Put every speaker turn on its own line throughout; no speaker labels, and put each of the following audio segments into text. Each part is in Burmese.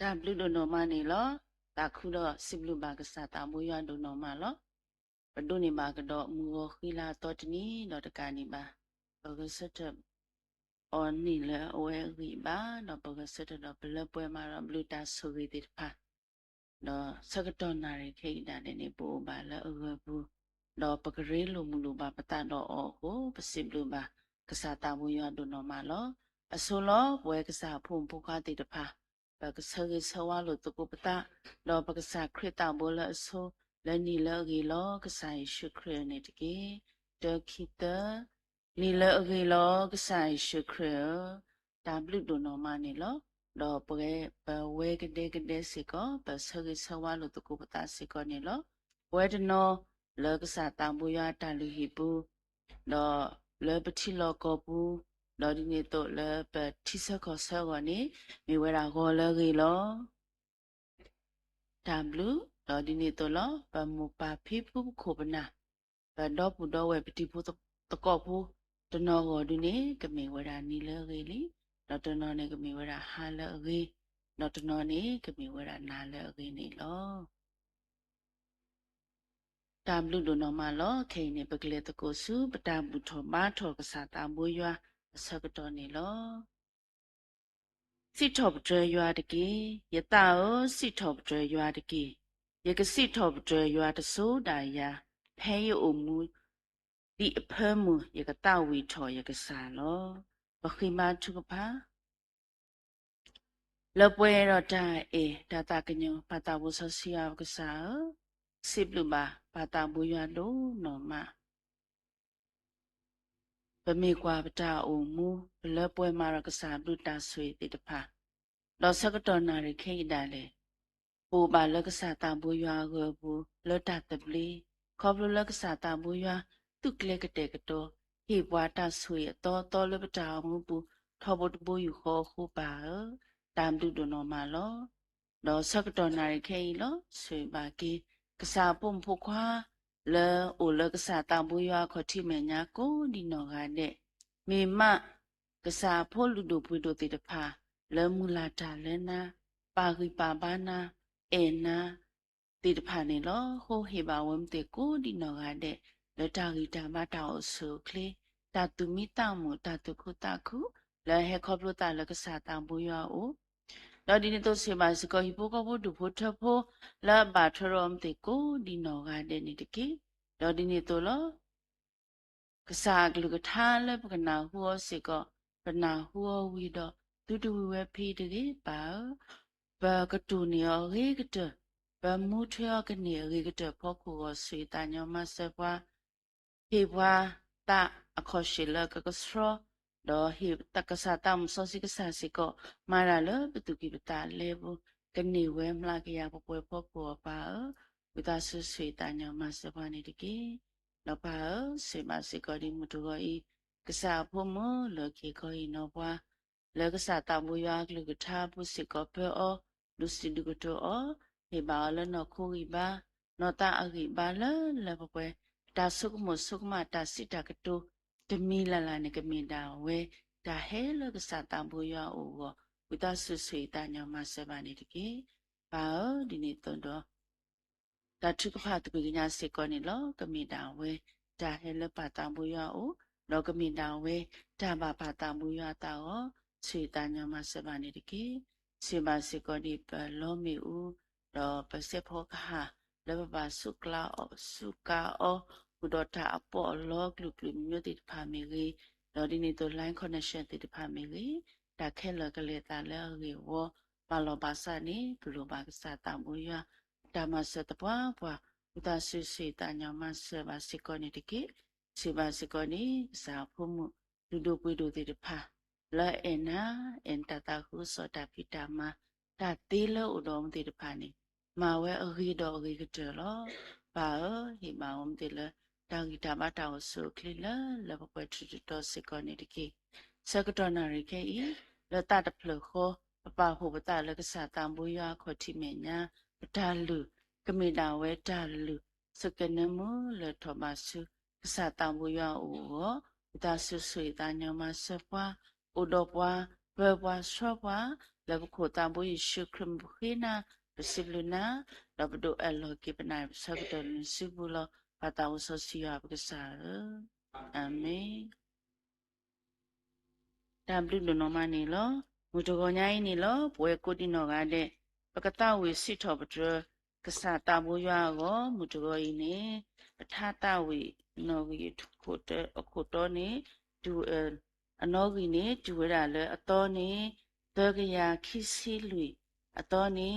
ဒါဘလူးဒိုနိုမနေလောဒါခုတော့စီဘလူးဘာကစားတာမွေးရဒိုနိုမလောဘဒိုနေမှာကတော့မူခီလာတော့တနီတော့တကနေပါဘဂစတ်အော်နီလေအဝဲရီပါတော့ဘဂစတ်တော့ဘလပွဲမှာတော့ဘလူးတာဆိုရီတိဖာတော့စကတော့နာရီခိတာနေပို့ပါလဲအဝဲဘူးတော့ပကရေလိုမူလိုပါပတတော့အော်ကိုပစီဘလူးဘာကစားတာမွေးရဒိုနိုမလောအစိုးလောပွဲကစားဖုန်ပုခါတိတဖာဘကဆရီဆဝါလို့တကုပတာတော့ဘကစားခရတာဘောလအစိုးလနီလဂီလောကစားရှုခရနေတကေတခိတနီလဂီလောကစားရှုခရဒါဘလူဒိုနော်မနေလောတော့ပွဲဘဝဲကတဲ့ကတဲ့စီကောဘဆရီဆဝါလို့တကုပတာစီကောနေလောဝဲတနောလောကစားတံဘူရတလူဟီပူတော့လောပတိလောကောပူလောဒီနေတော့လပတိစကောဆောကနေမိဝဲတာခေါ်လကြီးလောတမ်ဘလူလောဒီနေတော့လောပမူပါဖိဖူခိုပနာဘတော့ပူတော့ဝဲပတိဖူတကောဖူတနောကိုဒီနေကမိဝဲတာနီလကြီးလီတော့တနောနေကမိဝဲတာဟာလကြီးတော့တနောနေကမိဝဲတာနာလကြီးနေလောတမ်ဘလူဒိုနော်မလောခိနေပကလေတကိုစုပတမ်ဘူထောမထောကစားတာမွေးရွာအစကတော့နေလောစီထောပဒရွာတကေယတာစီထောပဒရွာတကေယကစီထောပဒရွာတဆိုတာယာဖဲယအမူဒီအဖမှုယကတဝီထောယကစားလောပခိမထုကဖာလပွဲတော့တာအေဒါတာကညောပါတာဝဆစီယာကစားစိဘလူပါပါတာဘူရွာတော့နော်မပမေကွာပတာအုံမူဘလပွဲမှာရကစားဘလူတာဆွေတိတဖာလောစကတော့နာရခိဒါလေပူပါလကစားတာဘူရွာကိုဘူးလတ်တပလီခေါပလလကစားတာဘူရွာတုကလေကတဲ့ကတော့ဟေဘွားတာဆွေတော့လပတာမူဘူးထောဘတ်ဘူယူခေါ်ခုပါတမ်ဒူဒနော်မလောလောစကတော့နာရခိလောဆွေပါကေကစားပုံဖို့ခွာလဲအိုလကစားတာဘူရွာခေါ်တိမညာကိုဒီနော်ကတဲ့မေမကစားဖို့လူတို့ပွေတို့တေတဖာလဲမူလာတာလဲနာပါခိပါဘာနာအေနာတေတဖာနေလောဟိုဟေဘာဝမ်တေကိုဒီနော်ကတဲ့လက်တာဂီတာမတောက်ဆုခလေတာတူမီတောင်မူတာတုခုတာခုလဲဟေခေါပလိုတာလကစားတာဘူရွာအိုတော့ဒီနေ့တော့စေမစကောဟိပိုကဘဒုဖို့ထဖို့လာဘာထရ ोम တေကိုဒီနော်ကတဲ့နေတကေတော့ဒီနေ့တော့လောကစားကလူကထားလဲပကနာဟောစေကောပနာဟောဝီတော့တူတူဝဲဖီတကေပါဘာကတူနီယောရေကတဘာမူထယောကနေရေကတဖောက်ကိုဆွေတညောမဆပွားဖေဘွားတာအခေါ်ရှိလကကစရောတော့ဟိတကစားတမ်စောစီကစားစီကိုမာရလပတူကီပတာလေဘူးကနေဝဲမလာကရပပွဲဖောက်ကိုပါဝိသဆွဆွေတညောမဆပွားနေတကေလောပါစေမစေကောဒီမတူကိုဤကစားဖို့မလောကေကိုဤနောပွားလောကစားတမူရွာကလူကထားပုစေကောပေအောလူစီဒုကတောအောဟေဘာလနောခိုဤပါနောတာအခိပါလလပပွဲတာဆုကမဆုကမတာစစ်တာကတုတမီလာလာနေကမင်တာဝဲဒါဟဲလောကစားတမူရွာအိုဝဝိသဆွဆွေတညောမဆပါနေတကေပါဒီနေ့တော့ဒါထုကဖတ်ပညာစေကောနေလောကမင်တာဝဲဒါဟဲလပတာမူရွာအိုလောကမင်တာဝဲဒါဘာပါတာမူရွာတာရောဆွေတညောမဆပါနေတကေစေပါစေကောဒီပလောမီဦးတော့ပစေဖောကဟာလဘဘာစုကလာစုကာအောဘုဒ္ဓတာအပေါ်လောကလူကလူမျိုးတိဖာမီရီတော့ဒီနေ့တော့ line connection တိဖာမီရီဒါခဲလကလေတာလဲရီဝပါလောပါစာနေဘလိုပါကစားတမူရဒါမစတပွားပွားဥဒဆွဆွတညမဆဘာစကောနေတကိစေဘာစကောနေစာဖို့မှုလူတို့ပွေတို့တိဖာလာအနာအန်တတာဟုစောတာပိတာမဒါတေးလို့ဥတော်မတိတဖာနေမာဝဲအဂီတော်အဂီကတလောပါဟိမာဝမ်တေလတာဂီတာမတာဝဆုခလီလလဘပွေထူတော်စကောနေတကိစကတော်နာရိခေဤလတတဖလခောပပဟုပတလကစားတံဘူရွာခေါတိမေညာပဒါလူကမေတာဝဲဒါလူစကနမလထမဆုကစားတံဘူရွာအိုဝဒါဆွဆွေတညမဆပွားဥဒပွားဘွားဆွပွား le ko ta bo Yesu krim khina sibluna la do elo ke bana sakto sibulo pata uso siya bkesa amen W no mani lo mudogo nyai ni lo bwe ko di no ga de pakata we sit of dr kasa ta bo ywa go mudogo yi ni patha ta we no wi ko to ni du anogi ni du ra le ato ni dogya khisi lui ato ni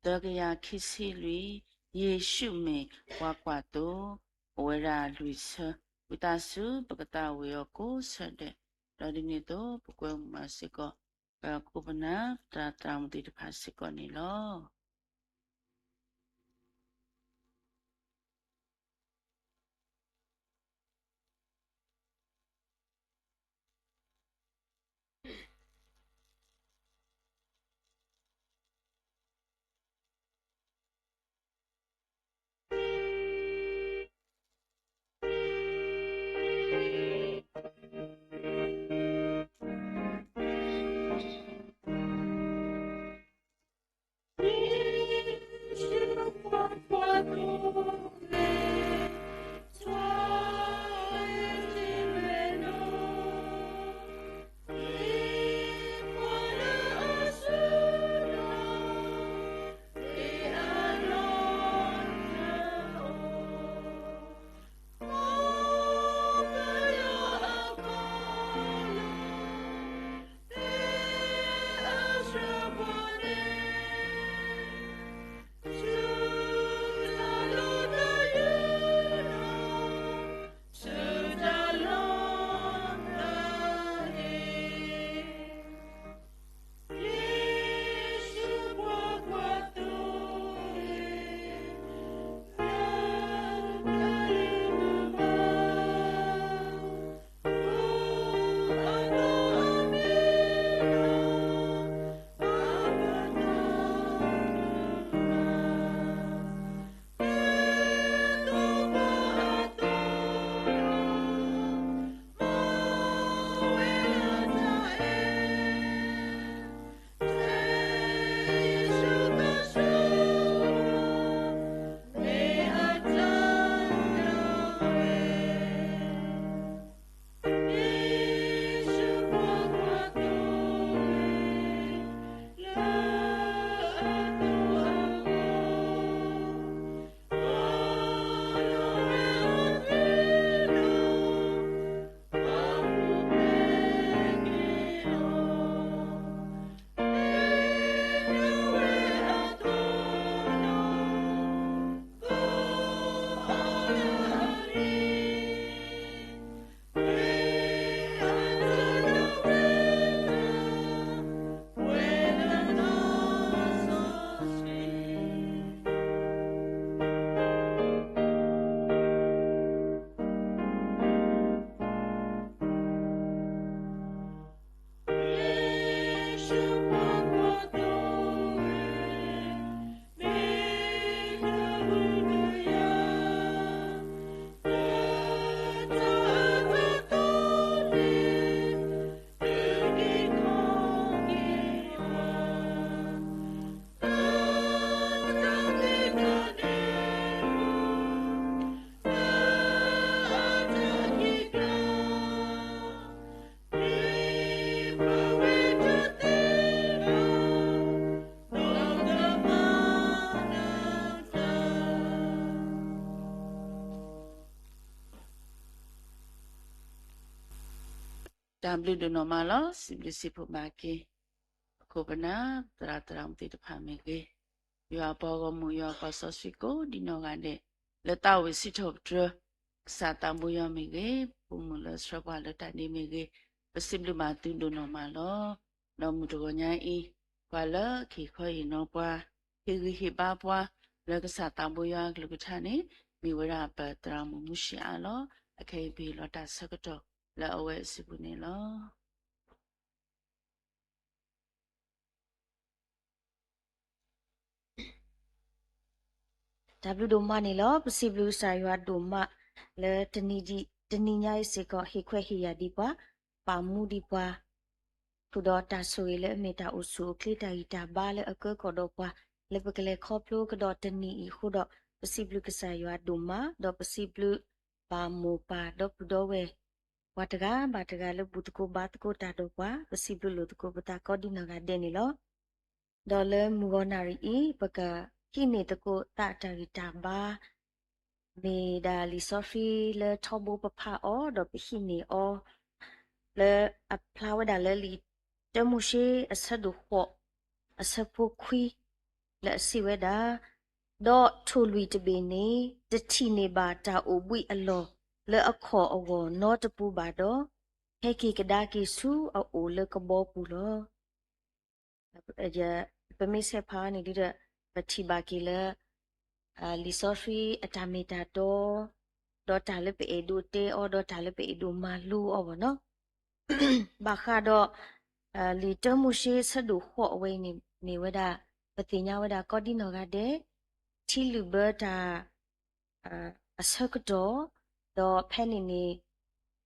dogya khisi lui Yesu me kwa to wera lui sa witasu pakata we ko sa de Dari ni to pukul masih kok aku benar datang di pasik kok ni lo. W do no malo simplisi pumaki ko benar terang tidak pahami ke. Yo apa kamu yo apa sosiko di no gade leta we sitop dre sata muya mege pumula srapa leta ni mege simply matu do no malo no mudonya I wala ki khoi no pa hi ba pa le ka sata muya glukutani mi wera pa tra mu mushi alo akai bi lota sakato la awe sibune lo
W do mani lo possible saywa do ma le teni nyai se ko he kwe he ya di pa mu di pa ခုတော့တာဆိုရလေအမေတာအဆူကလီတာဂီတာဘာလေအကကောတော့ပွားလေပကလေခေါပလို့ကတော့တနီခုတော့ပစီဘလူကစားရွာဒုမာတော့ပစီဘလူပါမူပါတော့ပူတော့ဝဲဝတ်တကဘာတကလေဘူတကိုဘာတကိုတာတော့ပွားပစီဘလူလို့တကိုပတာကောဒီနကတဲ့နီလောဒေါ်လေမူဂနာရီပကခိနေတကိုတာတာဂီတာဘာမေဒါလီဆိုဖီလေထောဘူပဖာအော်တော့ပခိနေအော်လေအဖလာဝဒါလေလီတမှုရှိအဆက်တို့ခော့အဆက်ဖို့ခွီလက်စီဝဲတာဒေါ်ထူလူတပင်းနေတတိနေပါတာအိုဘွိအလောလေအခေါ်အောနောတပူပါတော့ဟဲကီကဒါကီဆူအိုလေကဘောပူလောအကြပမိစေဖာနေဒီတဲ့ပတိပါကီလေလီဆိုဖီအတာမီတာတော့ဒေါ်တာလေပေဒူတေအော်ဒေါ်တာလေပေဒူမာလူအော်ဗနော်ဘာခါတော့လီတမှုရှိဆဒူခော့အဝဲနေဝဒပတိညာဝဒကောဒီနောကတဲ့ချီလူဘတာအစကတော့တော့ဖဲနေနေ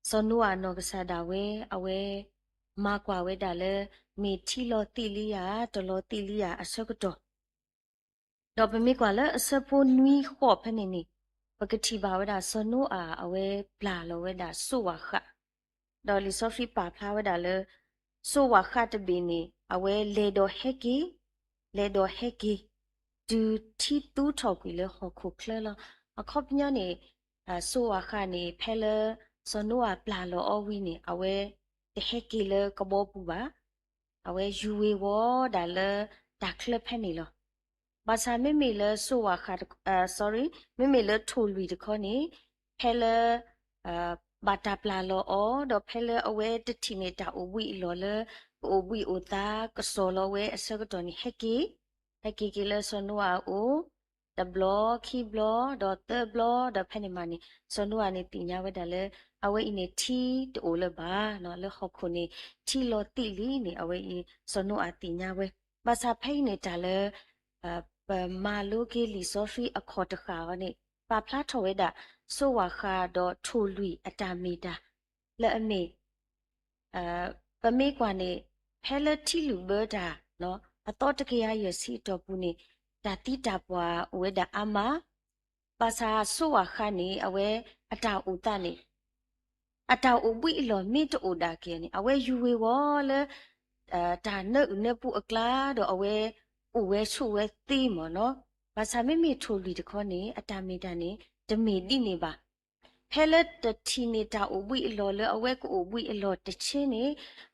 စောနူအနောကဆာဒါဝဲအဝဲမာကွာဝဲတာလေမေချီလောတိလီယာတလောတိလီယာအစကတော့တော့ပမေကွာလေအစဖိုနွီခော့ဖဲနေနေပကတိပါဝဒစောနူအဝဲပလာလောဝဲတာဆုဝခဒေါ်လီဆိုဖီပါဖလာဝဒါလေဆိုဝခတ်ဘီနီအဝဲလေဒိုဟက်ကီဒူတီတူထောက်ကွေလေဟခုခလလအခုပညာနေဆိုဝခနေဖဲလေစနိုအပလာလောအဝီနေအဝဲတဟက်ကီလေကဘောပူပါအဝဲယူဝေဝဒါလေဒါခလဖဲနေလောဘာသာမေမေလေဆိုဝခတ်sorry မေမေလေထိုလူတခေါနေဖဲလေဘာတာပလာလောအော်တော့ဖဲလေအဝဲတတိနေတာအဝီလောလေအဝီအိုတာကစောလောဝဲအစကတော့နိဟက်ကီကီလေစနူအိုတဘလခီဘလဒေါ်တဘလဒေါ်ဖဲနေမနီစနူအနေတင်ညာဝဲတယ်လေအဝဲအင်းတီတိုလဘာနော်လေခခုနေတီလောတိလီနေအဝဲအင်းစနူအတင်ညာဝဲဘာသာဖိနေတာလေမာလိုကီလီဆိုဖီအခေါ်တခါကနေပါဖလာထော်ဝဲတာဆိုဝါခါတော့ထိုလူအတာမီတာလဲ့အမေပမေကွာနေဖဲလက်တီလူဘတာနော်အတော်တကရရစီတော့ဘူးနေတာတိတာပွားဝဲတာအမပါစာဆိုဝါခါနေအဝဲအတာဥတနေအတာဥပွိလောမိတိုဒါကေနေအဝဲယူဝေဝလဲဒါနေပူအကလာတော့အဝဲဥဝဲဆုဝဲသိမနော်ဘာသာမိမိထိုလီတခေါနေအတာမီတာနေတမီတိနေပါဖဲလက်တတီနေတာအဝိအလောလအဝဲကိုအဝိအလောတချင်းနေ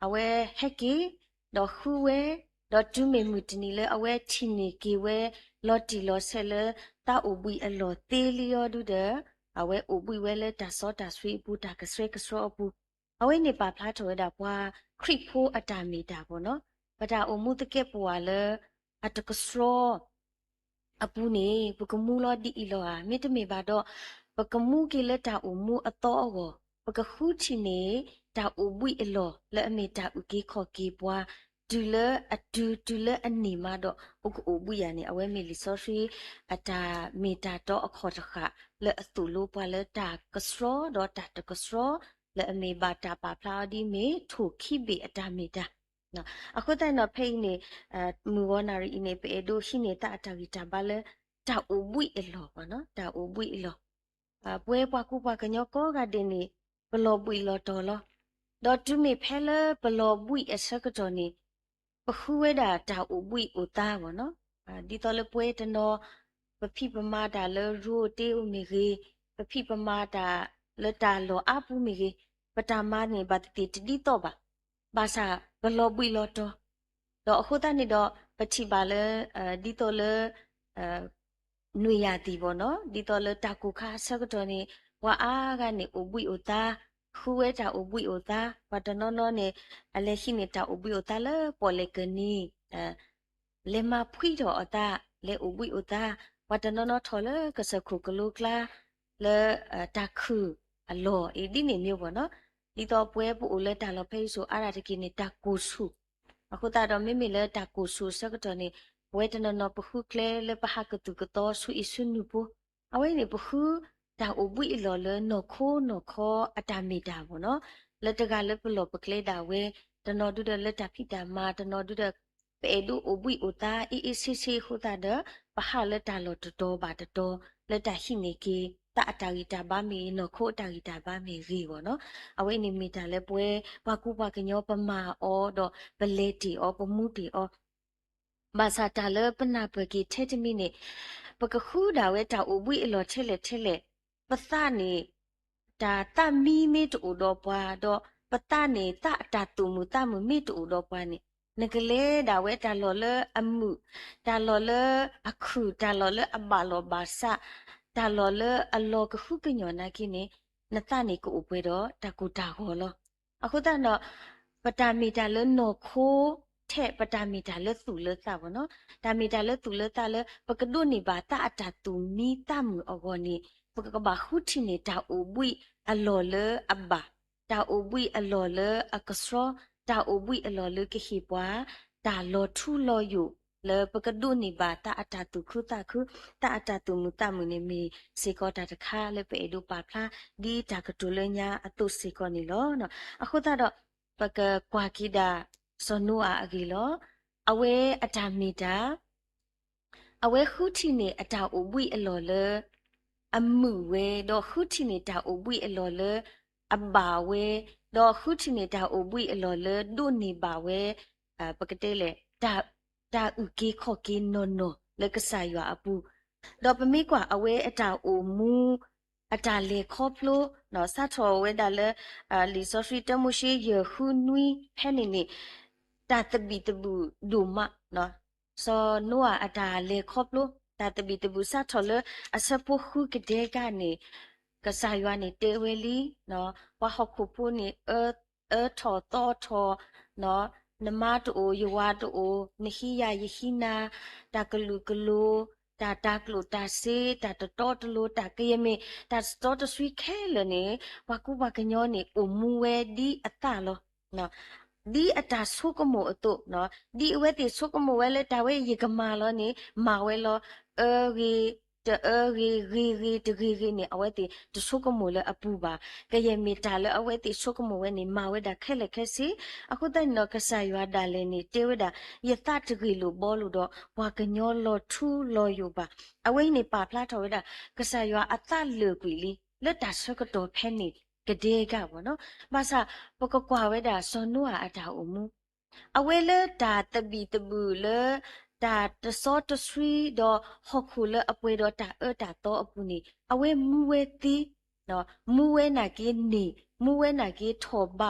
အဝဲဟက်ကီတော့ခူဝဲတော့တူမေမူတနီလအဝဲတီနေကီဝဲလော်တီလော်ဆဲလတာအဝိအလောသေးလျောဒူတဲ့အဝဲအဝိဝဲလဲတာစောတာဆွေဘူးတာကဆွေကစောဘူးအဝဲနေပါဖလားထော်တာဘွာခရစ်ဖိုးအတာမီတာပေါ့နော်ပတာအမှုတကက်ပွာလဲအတကစောအပူနေပကမူလောဒီအီလောဟာမိတမေပါတော့ပကမူကီလက်တာအမှုအတော့အောပကခုချီနေတာအဝိအလောလက်အမေတာဥကေခေါ်ကေပွားဒူလအဒူလအနေမတော့ဥကအိုဘူးရနေအဝဲမီလီဆိုဖီအတာမီတာတော့အခေါ်တခလက်အတူလိုပွားလက်တာကစရောတော့တာတကစရောလက်အမေဘာတာပါဖလာဒီမေထိုခိဘေအတာမီတာနော်အခုတိုင်တော့ဖိနေမူဝနာရီနေပေဒိုရှိနေတာအတာဂီတာဘာလဲတာအဝိအလောပေါ့နော်တာအဝိအလောပွဲပွားကူပွားကညောကောကတင်နေဘလောပွီလောတော်လောဒေါ်တူမီဖဲလဘလောပွီအစကတော်နေပခူဝဲတာတာအဝိအတာပေါ့နော်ဒီတော်လပွဲတနော်ပဖိပမာတာလရူတေဥမီကြီးပဖိပမာတာလတာလောအပူမီကြီးပတာမနေဘတ်တီတီတော့ပါဘာသာဘလောပွီလောတော်တော့အခုတနေ့တော့ပတိပါလေဒီတော်လေနွေရတီပေါ့နော်ဒီတော်လေတာကူခါဆက်ကတော့နေဝါအားကနေအဘွိအတာခူဝဲတာအဘွိအတာဘာတနော်နော်နေအလဲရှိနေတာအဘွိအတာလေပေါ်လေကနီလေမဖွိတော့အတာလေအဘွိအတာဘာတနော်နော်ထော်လေကစခုကလုကလာလေတာခုအလောအေဒီနေမျိုးပေါ့နော်ဒီတော့ပွဲပူလေတာလောဖေးဆိုအားရတကိနေတာကူစုအခုတော့မိမိလေတာကူစုဆက်ကတော့နေဝဲတနနပခုကလေလေပဟကတုကတော့ဆူအဆုနုပအဝဲနေပခုတာအဘွိလောလေနခိုအတာမီတာပေါ့နော်လက်တကလက်ပလောပကလေတာဝဲ တနော်ဒုဒလက်တာဖိတာမာတနော်ဒုဒပေဒူအိုဘွီအိုတာအီစီစီခုတာဒပဟာလက်တာလောတတော်ပါတတော်လက်တာဟိနေကေတာအတာဂီတာဘာမီနော်ခိုအတာဂီတာဘာမီရီဘောနော်အဝိနေမီတာလဲပွဲဘကူဘကညောပမာအောတော့ဘလေတီအောပမှုတီအောဘာသာတာလဲပနာပကီထဲတမီနေပကခုဒါဝဲတာအိုဘွီအလောထဲလေပသနေတာတမီမီတူတော့ပွားတော့ပတနေတာတာတူမူတမူမီတူတော့ပွားနေနကလေဒါဝဲတာလော်လအမှုတာလော်လအခုတာလော်လအဘလောဘာစာတာလော်လအလောကခုကညောနာကိနေနတနေကိုအပွဲတော့တကူတာဟောလောအခုတတော့ပတာမီတာလနော်ခိုးထဲပတာမီတာလသူလသဘောနော်တာမီတာလသူလသလပကဒုနေပါတာအတာတူမီတမှုအကောနေပကဘာခုတီနေတာအိုဘွိအလော်လအဘတာအိုဘွိအလော်လအကစရောတာအိုဘွိအလော်လကခိပွားတာလော်ထူလော်ယုလေပကဒုနေပါတာအတာတူခုတာခုတာအတာတူမူတမှုနေမီစေကောတာတခါလေပေဒုပါဖလာဒီတာကတူလညာအတုစေကောနေလောနော်အခုတော့ပကကွာကိဒါစနူအာအဂီလောအဝဲအတာမီတာအဝဲခုတီနေအတာအိုဘွိအလော်လေအမှုဝဲတော့ခုတီနေတာအိုဘွိအလော်လေအဘာဝဲတော့ခုတီနေတာအိုဘွိအလော်လေဒုနေပါဝဲပကတဲ့လေတာဥကေခော့ကေနော်နော်လက်ကဆိုင်ရွာအပူတော့ပမိကွာအဝဲအတာအိုမူအတာလေခော့ဖလိုနော်စထော်ဝဲတာလေလီဆိုဖီတမှုရှိရခုနွီဖဲနေနေတာတဘီတဘူဒူမနော်စောနွာအတာလေခော့ဖလိုတာတဘီတဘူစထော်လေအစပုခုကတဲ့ကနေကဆိုင်ရွာနေတေဝဲလီနော်ဝါဟခုပူနေထော်တော့ထော်နော်နမတူယဝတူနခိယယခိနာတကလူကလူတာကလူတာစေတာတော်တလူတာကယမေတာတော်တဆွေခဲလနေဝကူဘကညောနေအမူဝဲဒီအတလောနော်ဒီအတာဆုကမောအတုနော်ဒီအဝဲတိဆုကမောဝဲလေတာဝဲရေကမာလောနေမာဝဲလောအေရီတရီနေအဝဲတိတဆုကမောလေအပူပါကယမေတာလေအဝဲတိဆုကမောဝဲနေမာဝဲတာခဲလက်ခဲစီအခုတိုင်နော်ကဆာရွာဒါလေနေတေဝဒါယသတရီလိုဘောလို့တော့ဝါကညောလောထူလောယူပါအဝဲနေပါဖလားထော်ဝဲတာကဆာရွာအတလေကွီလီလက်တာဆကတော်ဖဲနေကတဲ့ကဘောနော်မဆာပကကွာဝဲတာစောနုအတာအမှုအဝဲလေတာတဘီတဘူလေတာတစောတဆွီတော့ဟခုလအပွဲတော့တာတာတော့အပူနေအဝဲမူဝဲတီနော်မူဝဲနာကေနေမူဝဲနာကေထောဘ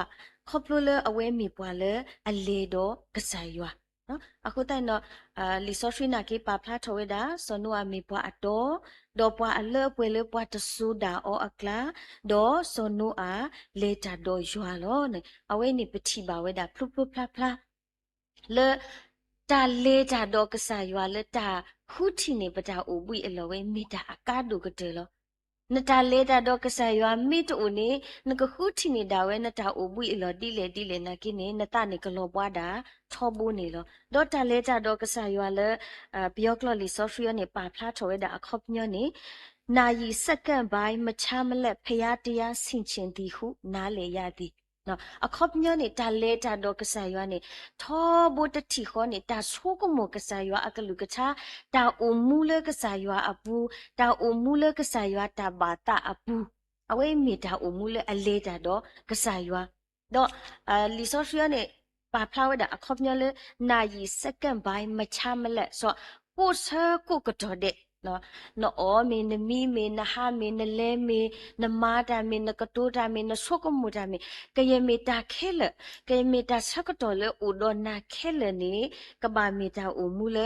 ခေါပလိုလအဝဲမီပွာလေအလေတော့ကဆိုင်ရွာနော်အခုတိုင်တော့လီဆိုဖီနာကေပါဖလာထောဝဲတာစောနုအမီပွာအတော်တော့ပွာအလဲပွဲလဲပွာတဆူဒါအောအကလာတော့စောနုအလေတာတော့ရွာလောနေအဝဲနေပတိပါဝဲတာဖလုဖလုဖလာဖလာလေတာလေတာတော့ကစားရွာလက်တာခုတီနေပတာအိုဘွိအလောဝဲမိတာအကားတူကတဲ့လောနတာလေတာတော့ကစားရွာမိတူနေနကခုတီနေတာဝဲနတာအိုဘွိအလောတီလေနာကိနေနတာနေကလောပွားတာထောဘူးနေလောဒေါ်တာလေတာတော့ကစားရွာလဲဘီယောကလော်လီဆော့ဖရီနေပါဖလာထော်ဝဲတာအခေါပညောနေနာယီစက္ကန့်ပိုင်းမချမလက်ဖျားတရားဆင်ချင်သည်ဟုနားလေရသည်နော်အခုပညနေတာလေတာတော့ကစားရွာနေထောဘတ်တီခေါနေတာဆိုးကမကစားရွာအကလူကချာတာအုံမူလကစားရွာအပူတာအုံမူလကစားရွာတာဘာတာအပူအဝဲမီတာအုံမူလအလေတာတော့ကစားရွာတော့လီဆိုဖီယာနေပါဖလာဝဒအခုပညလေနာယီစက္ကန့်ပိုင်းမချမလက်ဆိုကိုဆာကိုကတော့တဲ့နော်အော်မင်းနမီမင်းနဟာမင်းနလဲမင်းနမာတာမင်းနကတိုတာမင်းနဆုကမှုတာမင်းကယမေတာခဲလကယမေတာဆကတော်လေဥဒနာခဲလနေကဘာမေတာဥမူလ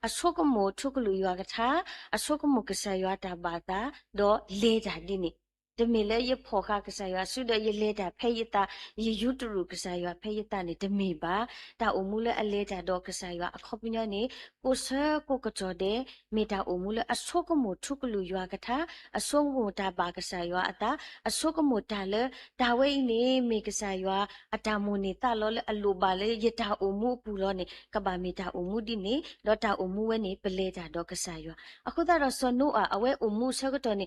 အဆုကမှုထုကလူရွာကထာအဆုကမှုကဆရွာတာဘာတာတော့လေတာဒီနေတမီလေရဖောခကစားရွာဆုတဲ့ရလေတာဖဲရတာရယူတရူကစားရွာဖဲရတာနေတမီပါတာအမှုလေအလေတာတော့ကစားရွာအခုပညာနေကိုဆာကိုကကြောတဲ့မေတာအမှုလေအဆုကမှုထုကလူရွာကထာအဆုကမှုတာပါကစားရွာအတာအဆုကမှုတာလေတာဝဲနေမေကစားရွာအတာမူနေတာလောလေအလိုပါလေရတာအမှုပူလောနေကဘာမေတာအမှုဒီနေတော့တာအမှုဝဲနေပလေတာတော့ကစားရွာအခုတော့ဆွနုအဝဲအမှုဆကတော့နေ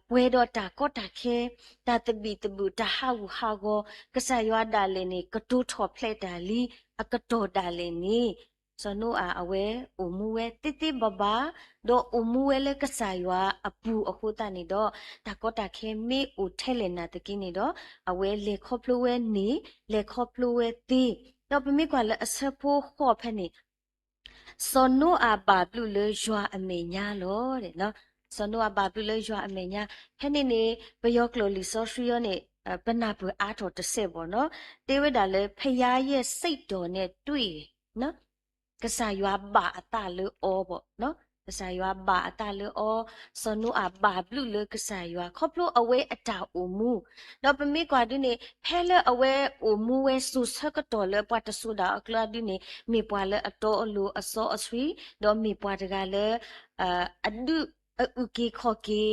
ပွဲတော့တာက ก็ตาเคตาตบีตบูตาฮาวฮาวก็สายว่าดาเลนี่กระตูทอเพลดาลีอะกระโตดาเลนี่สนุอาเวอุมูเวติติบบาดออุมูเวเลก็สายว่าอปูอคูตานี่ดอตาก็ตาเคมีอุเทเลนาตะกินี่ดออเวเลคอพลูเวนี่เลคอพลูเวตีดอปมีกว่าละอสะโพขอเพนี่สนุอาบาบลูเลจวาอเมญาโลเดเนาะสนุอาบาบลูเลจวาอเมญาแค่นี้นี่ไปยกโลลิซอทริโอนี่ปนาเปอาทอตเสบ่เนาะเตวดาเลพยาเยစိတ်တော်နဲ့တွေ့เนาะကစားရွာဘာအတလေအောပေါ့နော်ကစားရွာဘာအတလေအောစနုအဘာဘလူလေကစားရွာခေါပလိုအဝဲအတာအမူတော့ပမိကွာဒီနေဖဲလေအဝဲအမူဝဲဆူဆကတော်လေပတ်တဆူဒါအကလာဒီနေမိပွားလေအတော်အလိုအစောအဆွီတော့မိပွားတကလေအဒုอุกีขอกี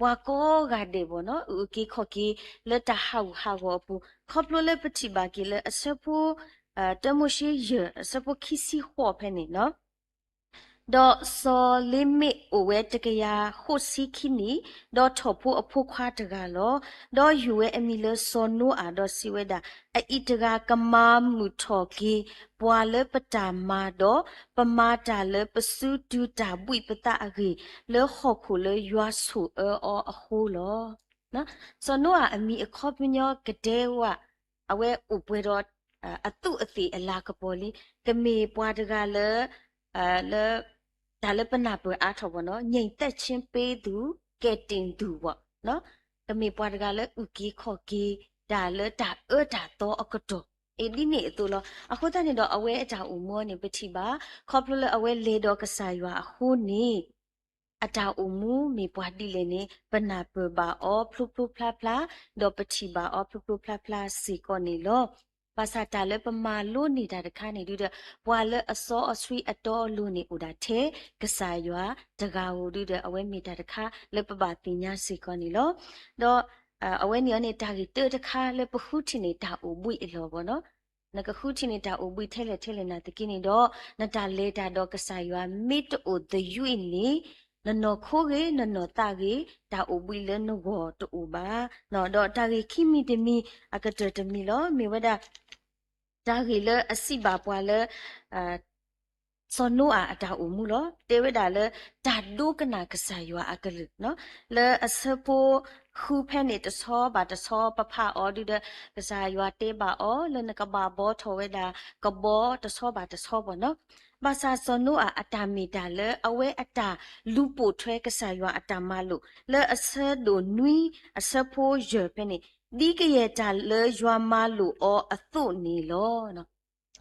วาโกกาเดบเนาะอุกีขอกีเลตาฮาวฮาวปูขอบโลเลปฏิบากีเลอสะพูตะมุชีเยสะพูคิสิขอเพนี่เนาะดอซอลิมิโอเวตกยาโคซิคินีดอทอพูอพูควาตกาโลดอยูเวอมิเลซอนูอาดอซิเวดาอิตกากมามุทอกีปวาเลปตามาดอปมาตาเลปสุดูตาบุยปตาอกีเลขอคูเลยัวสูออโฮโลนะซอนูอาอมีอคอบญอกะเดวะอเวอุปเวดออตุอติอลากะปอลีกะเมปวาตกาเลเลဒါလည်းပနာပွဲအားထော်ပေါ့နော်ငိမ်သက်ချင်းပေးသူကဲတင်သူပေါ့နော်တမေပွားတကလည်းဥကီခေါ်ကီဒါလည်းဒါဒါတော့အကတော့ဒီနေ့အတူလောအခုတနေ့တော့အဝဲအတာဦးမောနေပတိပါခေါပလလအဝဲလေတော့ကစားရွာအခုနေအတာဦးမူမေပွားတိလေနေပနာပွဲပါအောဖလုဖလုဖလာဖလာတော့ပတိပါအောဖလုဖလုဖလာဖလာစီကောနေလောภาษาตาเลปมาลุนี่ดาตะคานี่ดูเดบวาเลอซออสวีอตอลุนี่อุดาเทกษายัวตะกาวูดูเดอเวมีดาตะคาเลปบาติญาสิกอนี่ลอดออเวนี่นี่ตากีเตตะคาเลปหุตินี่ตาอุบุยอลอบ่เนาะนกหุตินี่ตาอุบุยเทเลนาตะกินี่ดอนตาเลตาดอกษายัวมิตโอเดยุอินี่นนโคเกนนตาเกตาอุบุยเลนโวตอุบานอดอตาเกคิมิตมีอะกะตตมีลอมีวดาဒါဂီလအစီပါပွာလစောနုအတာအမှုလောတေဝဒါလဒါဒုကနာကဆာယောအကလနော်လဲအစပိုခုဖဲနေတဆောပါတဆောပဖအောဒီဒကဆာယောတေပါအောလနကဘာဘောထောဝဲဒါကဘောတဆောပါတဆောပေါ့နော်ဘာသာစောနုအတာမီတာလဲအဝဲအတာလူပိုထွဲကဆာယောအတာမလို့လဲအစဒိုနွီအစပိုရဖဲနေဒီကရဲ့တာလေရွာမလို့အသုနေလောနော်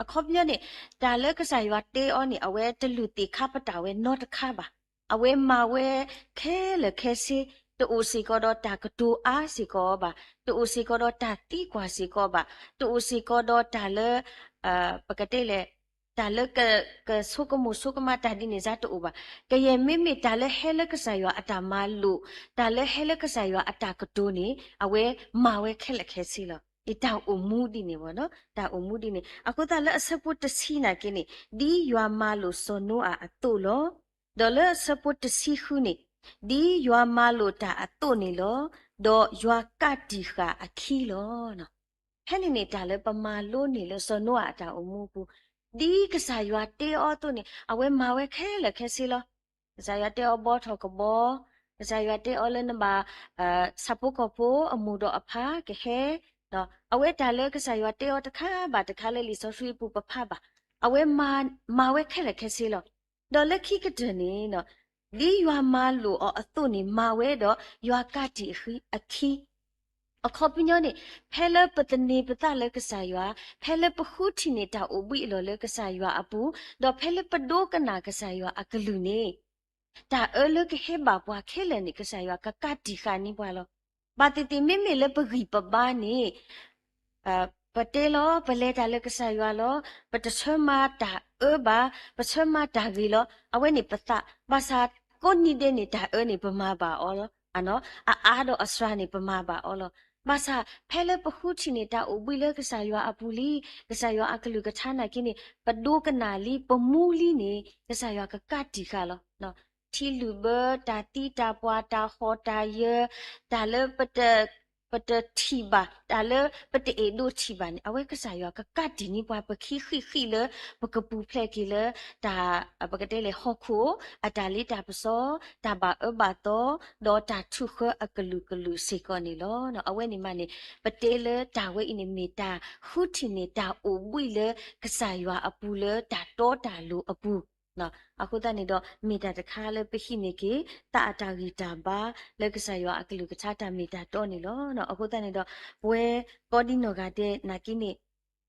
အခုပြနေတာလေကစားရွာတေအောနေအဝဲတလူတီခပတာဝဲနော့တခပါအဝဲမဝဲခဲလေခဲစီတူစီကတော့တာကတူအားစီကောပါတူစီကတော့တာတီကွာစီကောပါတူစီကတော့တာလေပကတဲ့လေတာလကဆုကမှုဆုကမတာဒီနေဇာတူပါကရဲ့မိမိတာလဟဲလကဆာယောအတာမလူတာလဟဲလကဆာယောအတာကတူနေအဝဲမဝဲခဲလက်ခဲစီလောဒီတာအမှုဒီနေဘောနော်တာအမှုဒီနေအခုတာလအစပုတ်တစီနာကိနေဒီယွာမလူစောနိုအတူလောဒေါ်လအစပုတ်တစီခုနေဒီယွာမလူတာအတူနေလောဒေါ်ယွာကတိခါအခီလောနော်ဟဲ့နေတာလပမာလို့နေလောစောနိုအတာအမှုဘူးဒီကစားရွာတေအောတုန်အဝဲမဝဲခဲလခဲစီလောကစားရွာတေအောဘောထောကဘောကစားရွာတေအောလနဘာစပုကပိုအမှုတော့အဖာကခဲတော့အဝဲတာလဲကစားရွာတေအောတခါဘာတခါလဲလီဆောဆွေပူပဖပါအဝဲမဝဲခဲလခဲစီလောတော့လက်ခိကတနေနော်ဒီရွာမလို့အတုန်မဝဲတော့ရွာကတိအခီအခုပညနေဖဲလပတနေပတလကဆာယွာဖဲလပခုတီနေတာအဘိလောလကဆာယွာအပူတော့ဖဲလပဒိုကနာကဆာယွာအကလူနေတာလကဟေဘာပွားခဲလနေကဆာယွာကကတိခါနိပွာလောဘာတိတိမေမေလပဂိပဘာနေပတေလောပလေတာလကဆာယွာလောပတချမတာဘာပချမတာဂီလောအဝဲနေပသဘာသာကိုနိတဲ့နေတာနေပမာပါအောလောအနော်အားတော့အစရာနေပမာပါအောလောဘာသာဖဲလပခုချီနေတာအဘိလကဆာယွာအပူလီကဆာယွာအကလူကထာနာကိနေပဒိုကနာလီပမူလီနေကဆာယွာကကတိခါလောနော် ทีลูเบอตาตีตาปวาตาคอตาเยตาเลปะทีบะตาเลปะเอโดทีบะนี่เอาไว้ก็สายก็กัดดินี่ปวาปะขี้เลยปะกะปูเพลกิเลยตาปะกะเตเลยฮอคูอะตาลิตาปะซอตาบะบะโตดอตาทุเคอะกะลูเซกอนี่ลอเนาะเอาไว้นี่มานี่ปะเตเลยตาไว้อินี่เมตาฮูทีนี่ตาโอบุยเลยก็สายอปูเลยตาโตตาลูอปูเนาะအခုတနေတော့မိတာတခါလဲပခိနေကေတာအတာဂီတာဘာလက်ကဆာယောအကလူကချတာမိတာတော့နေလောနော်အခုတနေတော့ဝဲကောဒီနောကတဲ့နာကိနေ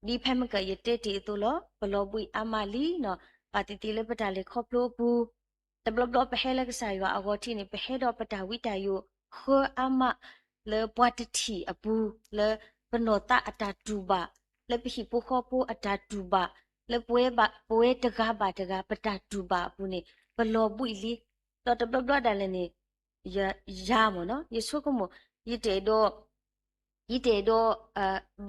ဒီဖက်မကရတဲ့တီတူလောဘလောပွိအမလီနော်ပါတီတီလဲပတာလဲခေါပလိုဘူးတဘလဘလပဟဲလက်ကဆာယောအဂေါတီနေပဟဲတော့ပတာဝိတာယိုခောအမလဲပွားတတီအပူလဲပနောတာအတာတူဘာလဲပဟိပိုခောပိုအတာတူဘာလပွဲပါပွဲတကားပါတကားပတာတူပါဘူးနေဘလောပွိလီတော့တပလတော့တယ်နေရမနော်ယေဆုကမယတေတော့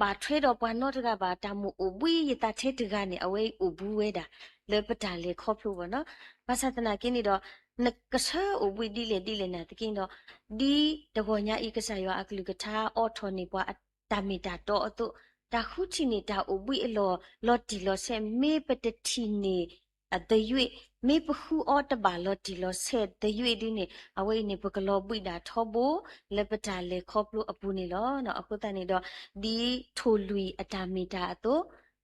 ဘာထွေတော့ပနောတကဘာတမှုအဘွိယတာထဲတကနေအဝဲအဘူးဝဲတာလေပတာလေခေါဖလို့ဘောနော်ဘာသာတနာကင်းနေတော့နကဆာအဘွိဒီလေနာတကင်းတော့ဒီတကောညာဤကဆာယောအကလူကထားအော်ထော်နေပွားတာမီတာတော့အတုတာခုချီနေတာအဘွိအလော်တီလော်ဆဲမေပတတီနေအတရွေမေပခုအော်တဘာလော်တီလော်ဆဲတရွေဒီနေအဝဲနေပကလော်ပွိတာထောဘိုလေပတာလေခေါပလို့အပူနေလောနော်အခုတနေတော့ဒီထိုလူအတာမီတာအတု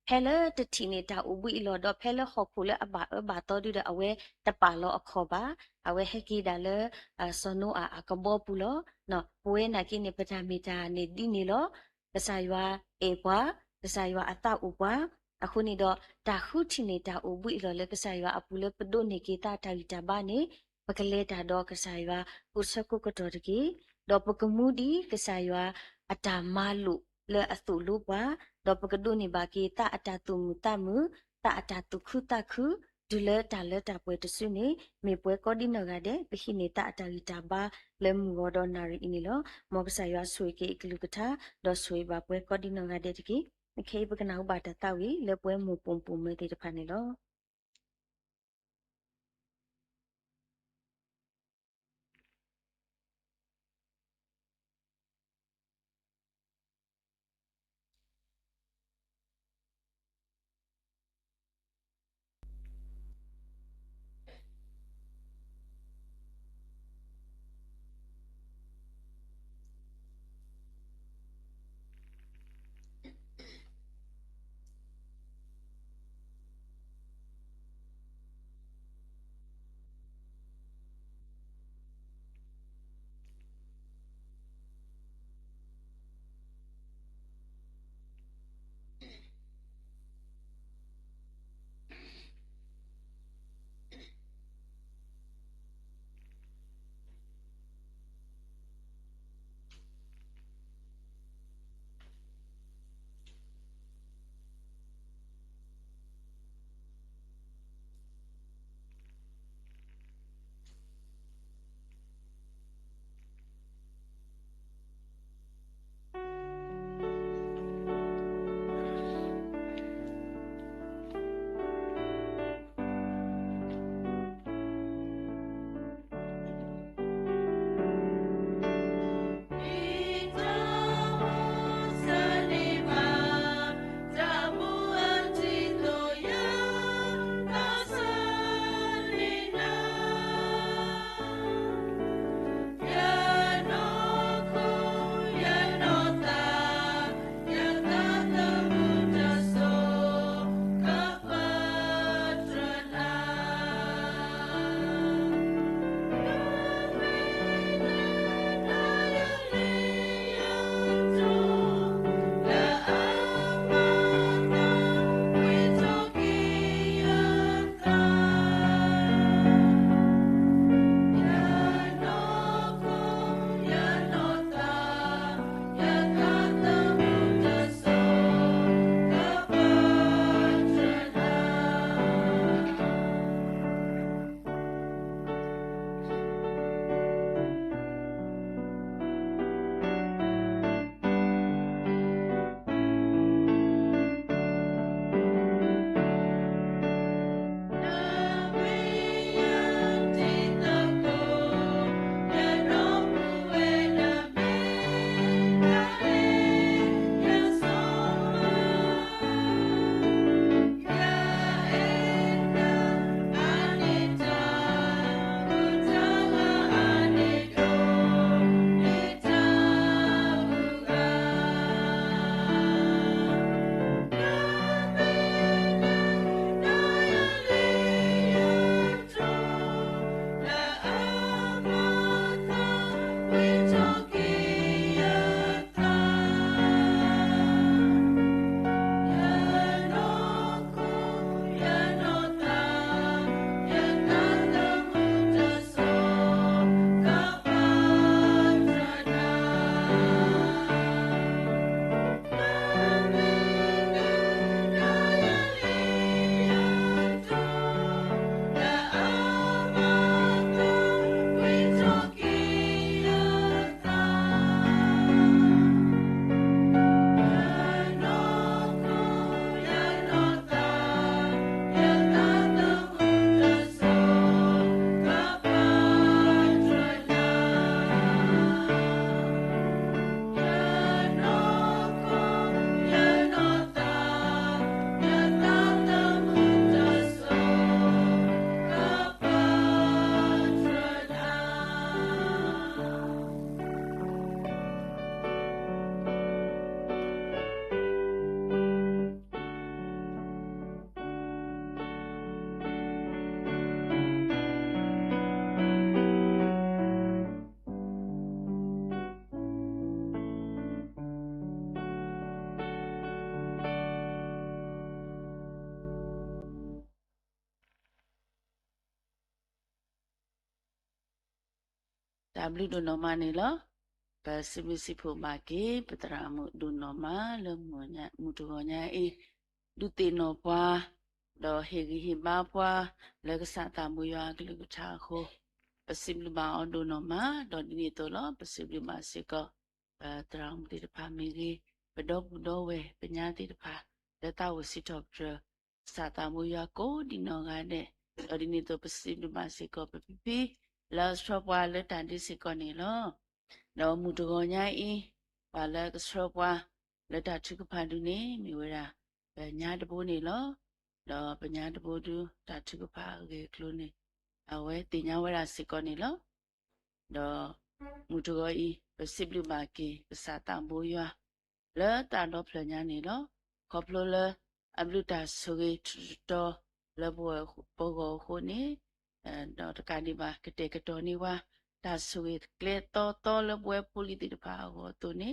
ဖဲလတတီနေတာအဘွိလော်တော့ဖဲလခေါခုလေအဘာတော်ဒီအဝဲတပါလောအခေါ်ပါအဝဲဟက်ကီဒါလေစနိုအကဘောပူလောနော်ပွဲနာကိနေပတာမီတာနေဒီနေလောကဆာယွာအေပွားကဆာယွာအတဥပွားအခုနေတော့တာခုချီနေတာအဘွိလော်လေကဆာယွာအပူလေပဒိုနေကေတာတာဂီတာဘာနေပကလေတာတော့ကဆာယွာကုစကုကတော်တကေတော့ပကမှုဒီကဆာယွာအတာမလုလေအသုလုပွားတော့ပကဒုနေဘာကေတာအတာတုမူတမှုတာအတာတုခုတခုဒူလေတာပွဲတဆုနေမေပွဲကောဒီနောကတဲ့ပခိနေတာအတာဂီတာဘာလေမူဂေါ်ဒေါ်နာရီအင်းလောမောကဆာယွာဆွေကေကလူကထာတော့ဆွေဘာပွဲကောဒီနောကတဲ့တကေခေပကနာဥပါတတောက်ရီလေပွဲမူပုံပုံမဲတဲ့တဖာနေလော
W တို့နော်မနေလောပစိမစီဖို့မာကေပတရာမှုဒုနော်မလမှုညာမှုတော်ညာအေဒုတေနော်ပွားတော့ဟေဂီဟိဘာပွားလကဆတာမူယာကလူချာခိုပစိမဘာအဒုနော်မတော့ဒီနေတော့လောပစိမမစေကတရာမှုတေတဖာမီကြီးပဒေါဘူးတော့ဝဲပညာတေတဖာလက်တဝစီတော့ပြစတာမူယာကိုဒီနော်ကတဲ့တော့ဒီနေတော့ပစိမမစေကပပီလာစထပွားလက်တန်ဒီစေကနေလောတော့မှုတော်ညာအေပါလကစထပွားလက်တထုကဖန်ဒူနေမိဝရာညာတပိုးနေလောတော့ပညာတပိုးတူတထုကဖာကေကလိုနေအဝဲတင်ညာဝရာစေကနေလောတော့မှုတော်ဤပစိပလူမာကေပစာတံဘိုးရွာလဲတာတော့ဖလညာနေလောခေါပလိုလဲအဘလူတာဆိုကေတော့လဲဘောဘောကိုနေတော့တကနေပါကတဲ့ကတော်နေဝါဒါဆိုကေကလေတော့လဲပွဲပူလီတိတပါဟောသူနေ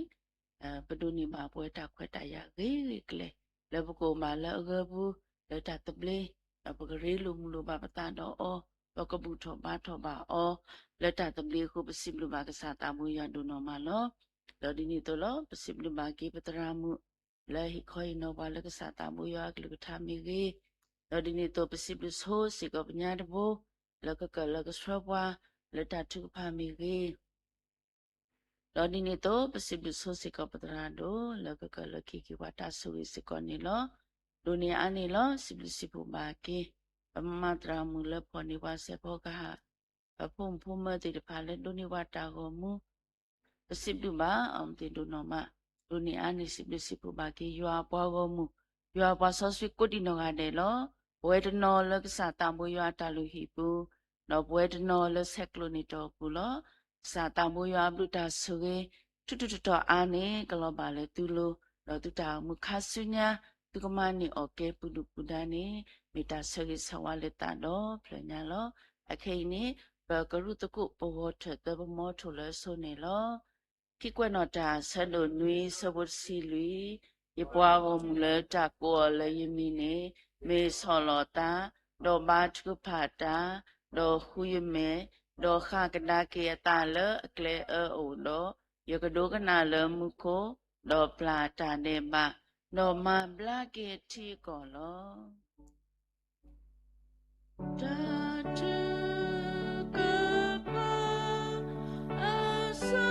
ပဒုန်မှာပွဲတာခွက်တရရေကလေလဘကိုမာလအဂဘူးလတတပလေပကရေလူမူလိုပါပတန်တော့အောပကဘူးထောပါထောပါအောလတတပလေခုပစိမလူပါကစားတာမူရဒုနော်မလောလောဒီနီတော့လောပစိမလူပါကေပတရာမှုလဲဟိခွိနောပါလကစားတာမူရကလူကထာမီကြီးလောဒီနီတော့ပစိမလူဆိုစေကပညာတဘောလကကလကစရပွားလတထုဖာမီကြီးလောဒီနေတော့ပစိပဆိုစိကပတရာဒိုလကကလခိကိဝတာဆူရိစကောနေလောဒုနီအနေလောစိပစိပမာကေပမတရာမူလဖောနေဝဆေဘောကဟာအဖုံဖုံမတိတဖာလေဒုနီဝတာကိုမူပစိပမာအမ်တိဒုနောမဒုနီအနေစိပစိပမာကေယွာပွားကိုမူယွာပွားဆောဆွိကုတိနောကတဲ့လောဝေဒနောလကစာတံဘွယွာတလူဟိပူနောဝေဒနောလဆက်ကလိုနီတောပူလောစာတမူရဘုဒ္ဓဆိုကေထွတ်တော်အာနေကလောပါလေသူလိုတော့သူတာမူခဆုညာသူကမနီโอเคပုဒုပုဒနေမေတ္တာဆောကေဆဝလေတတော်ဖလညာလောအခိနေဘကရုတကုဘောထတဘမောထလဆိုနေလောခိကွနောတာဆလိုနွေစဝတ်စီလူယပွားကိုမူလေတကောလေယမီနေမေဆောလောတာတော့ဘာထုဖာတာတော့ခူယမေတော့ခကဒါကေတာလအကလေအိုတော့ယကဒိုကနာလမှုကိုတော့ပလာတာနေပါတော့မဘလာကေတီကောလောတာတူကပါအဆာ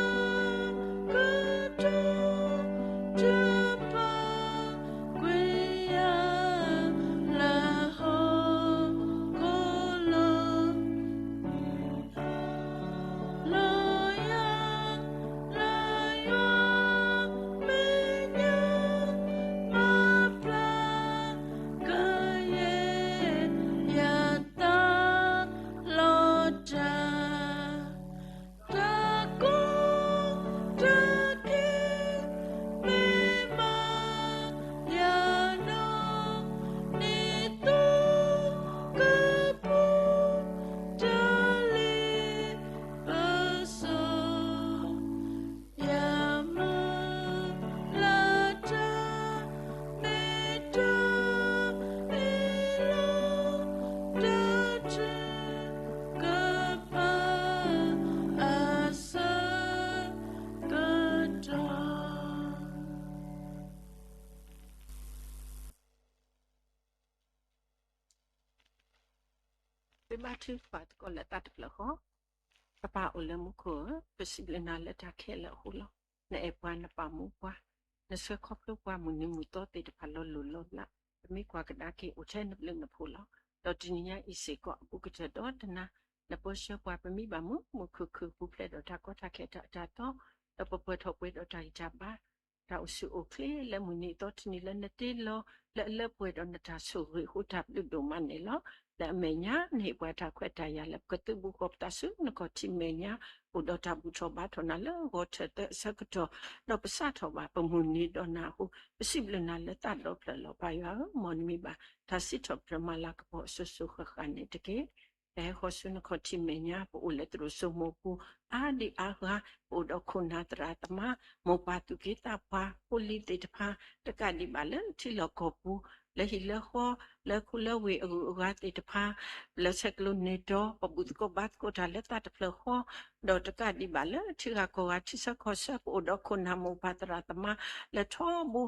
ကတူတပါကွေရလာဟောကိုလော
ba thu fa ko la ta tla ho apa o le mu ko possible na la ta khe la ho lo na e pa na pa mu kwa na se khop lo kwa mu ni mu to te ta pha lo lo la mi kwa ka da ke o che na le na pho lo to tin nya i se ko bu ka ta do na na po she kwa pa mi ba mu mu khu khu bu ple do ta ko ta khe ta ta to to po po tho pwe do ta ja ba ta o su o kle le mu ni to tin le na te lo le pwe do na ta su ri hu ta lu do man ne lo la menya ni bwa ta kweta ya la katu bu ko ta su na ko ti menya u do ta bu tho ba tho na la go the te sa ko to no pa sa tho ba pa mu ni do na hu possible na la ta do pla lo ba ya mon mi ba ta si tho pra ma la ko su su kha kha ne te ke e ho su na ko ti menya bu u le tro so mo ku a di a ga u do khu na tra ta ma mo pa tu ke ta pa pu li te ta pa ta ka di ba le ti lo ko pu le hi le ho le ku le we ga te te pha le sek lu ne do pa bu ko bat ko ta le ta te plo ho do ta ka di ba le chi ga ko ga chi sa ko sa ko do ko na mo pa tra ta ma le tho bu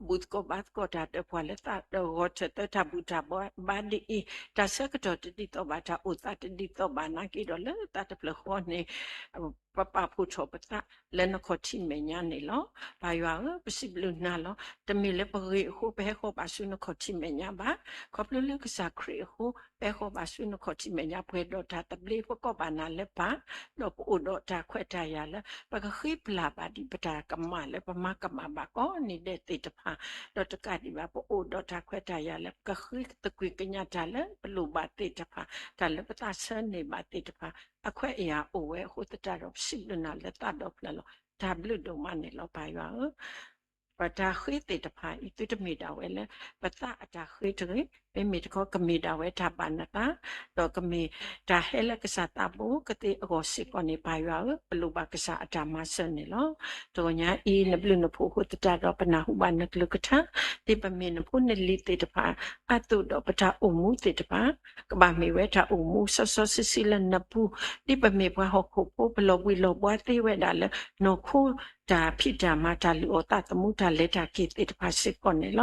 but ko bat ko ta te pha le ta do go te ta bu ta ba di i ta sa ko to di to ba ta u ta te di to ba na ki do le ta te plo ho ne papa pu cho pata le no ko ti me nya ne lo ba ywa possible na lo te me le pa ri ho pe ho ba su no ko ti me nya ba ko plu le ka sa kre ho pe ho ba su no ko ti me nya pwe do ta ta ble ko ba na le pa no pu do ta khwe ta ya le pa ka khi pla ba di pata ka ma le pa ma ka ma ba ko ni de te ta pha do ta ka di ba pu do ta khwe ta ya le ka khi ta kwi ka nya ta le plu ba te ta pha ta le pa ta sa ne ba te ta pha a khwe ya o we ho ta ro si lu na le ta do pla lo ta blu do ma ne lo ba yaปตาคุยติดภาอีตุตมีดาวเวลปตาอาจจะคุยถึงเป็นมีก็กมีดาวเวทาบานนะตาตัวกมีตาเฮลกษาตาบูกติโรสิกอนิปายาวปลุบากษาอาจามาเสนเนาะตัวเนี้ยอีนบลุนพูหุตตาดอปนาหุบานนักลุกทะที่ปมีนพูนลิติดภาอาตุดอปตาอุมุติดภากบามีเวทาอุมุสสสิลนปูที่ปมีพระหกขุปปลวิโลบวติเวดาลโนคูตาพิจามาตาลิโอตาตมุตาเลตากิติดภาสิกอนเนล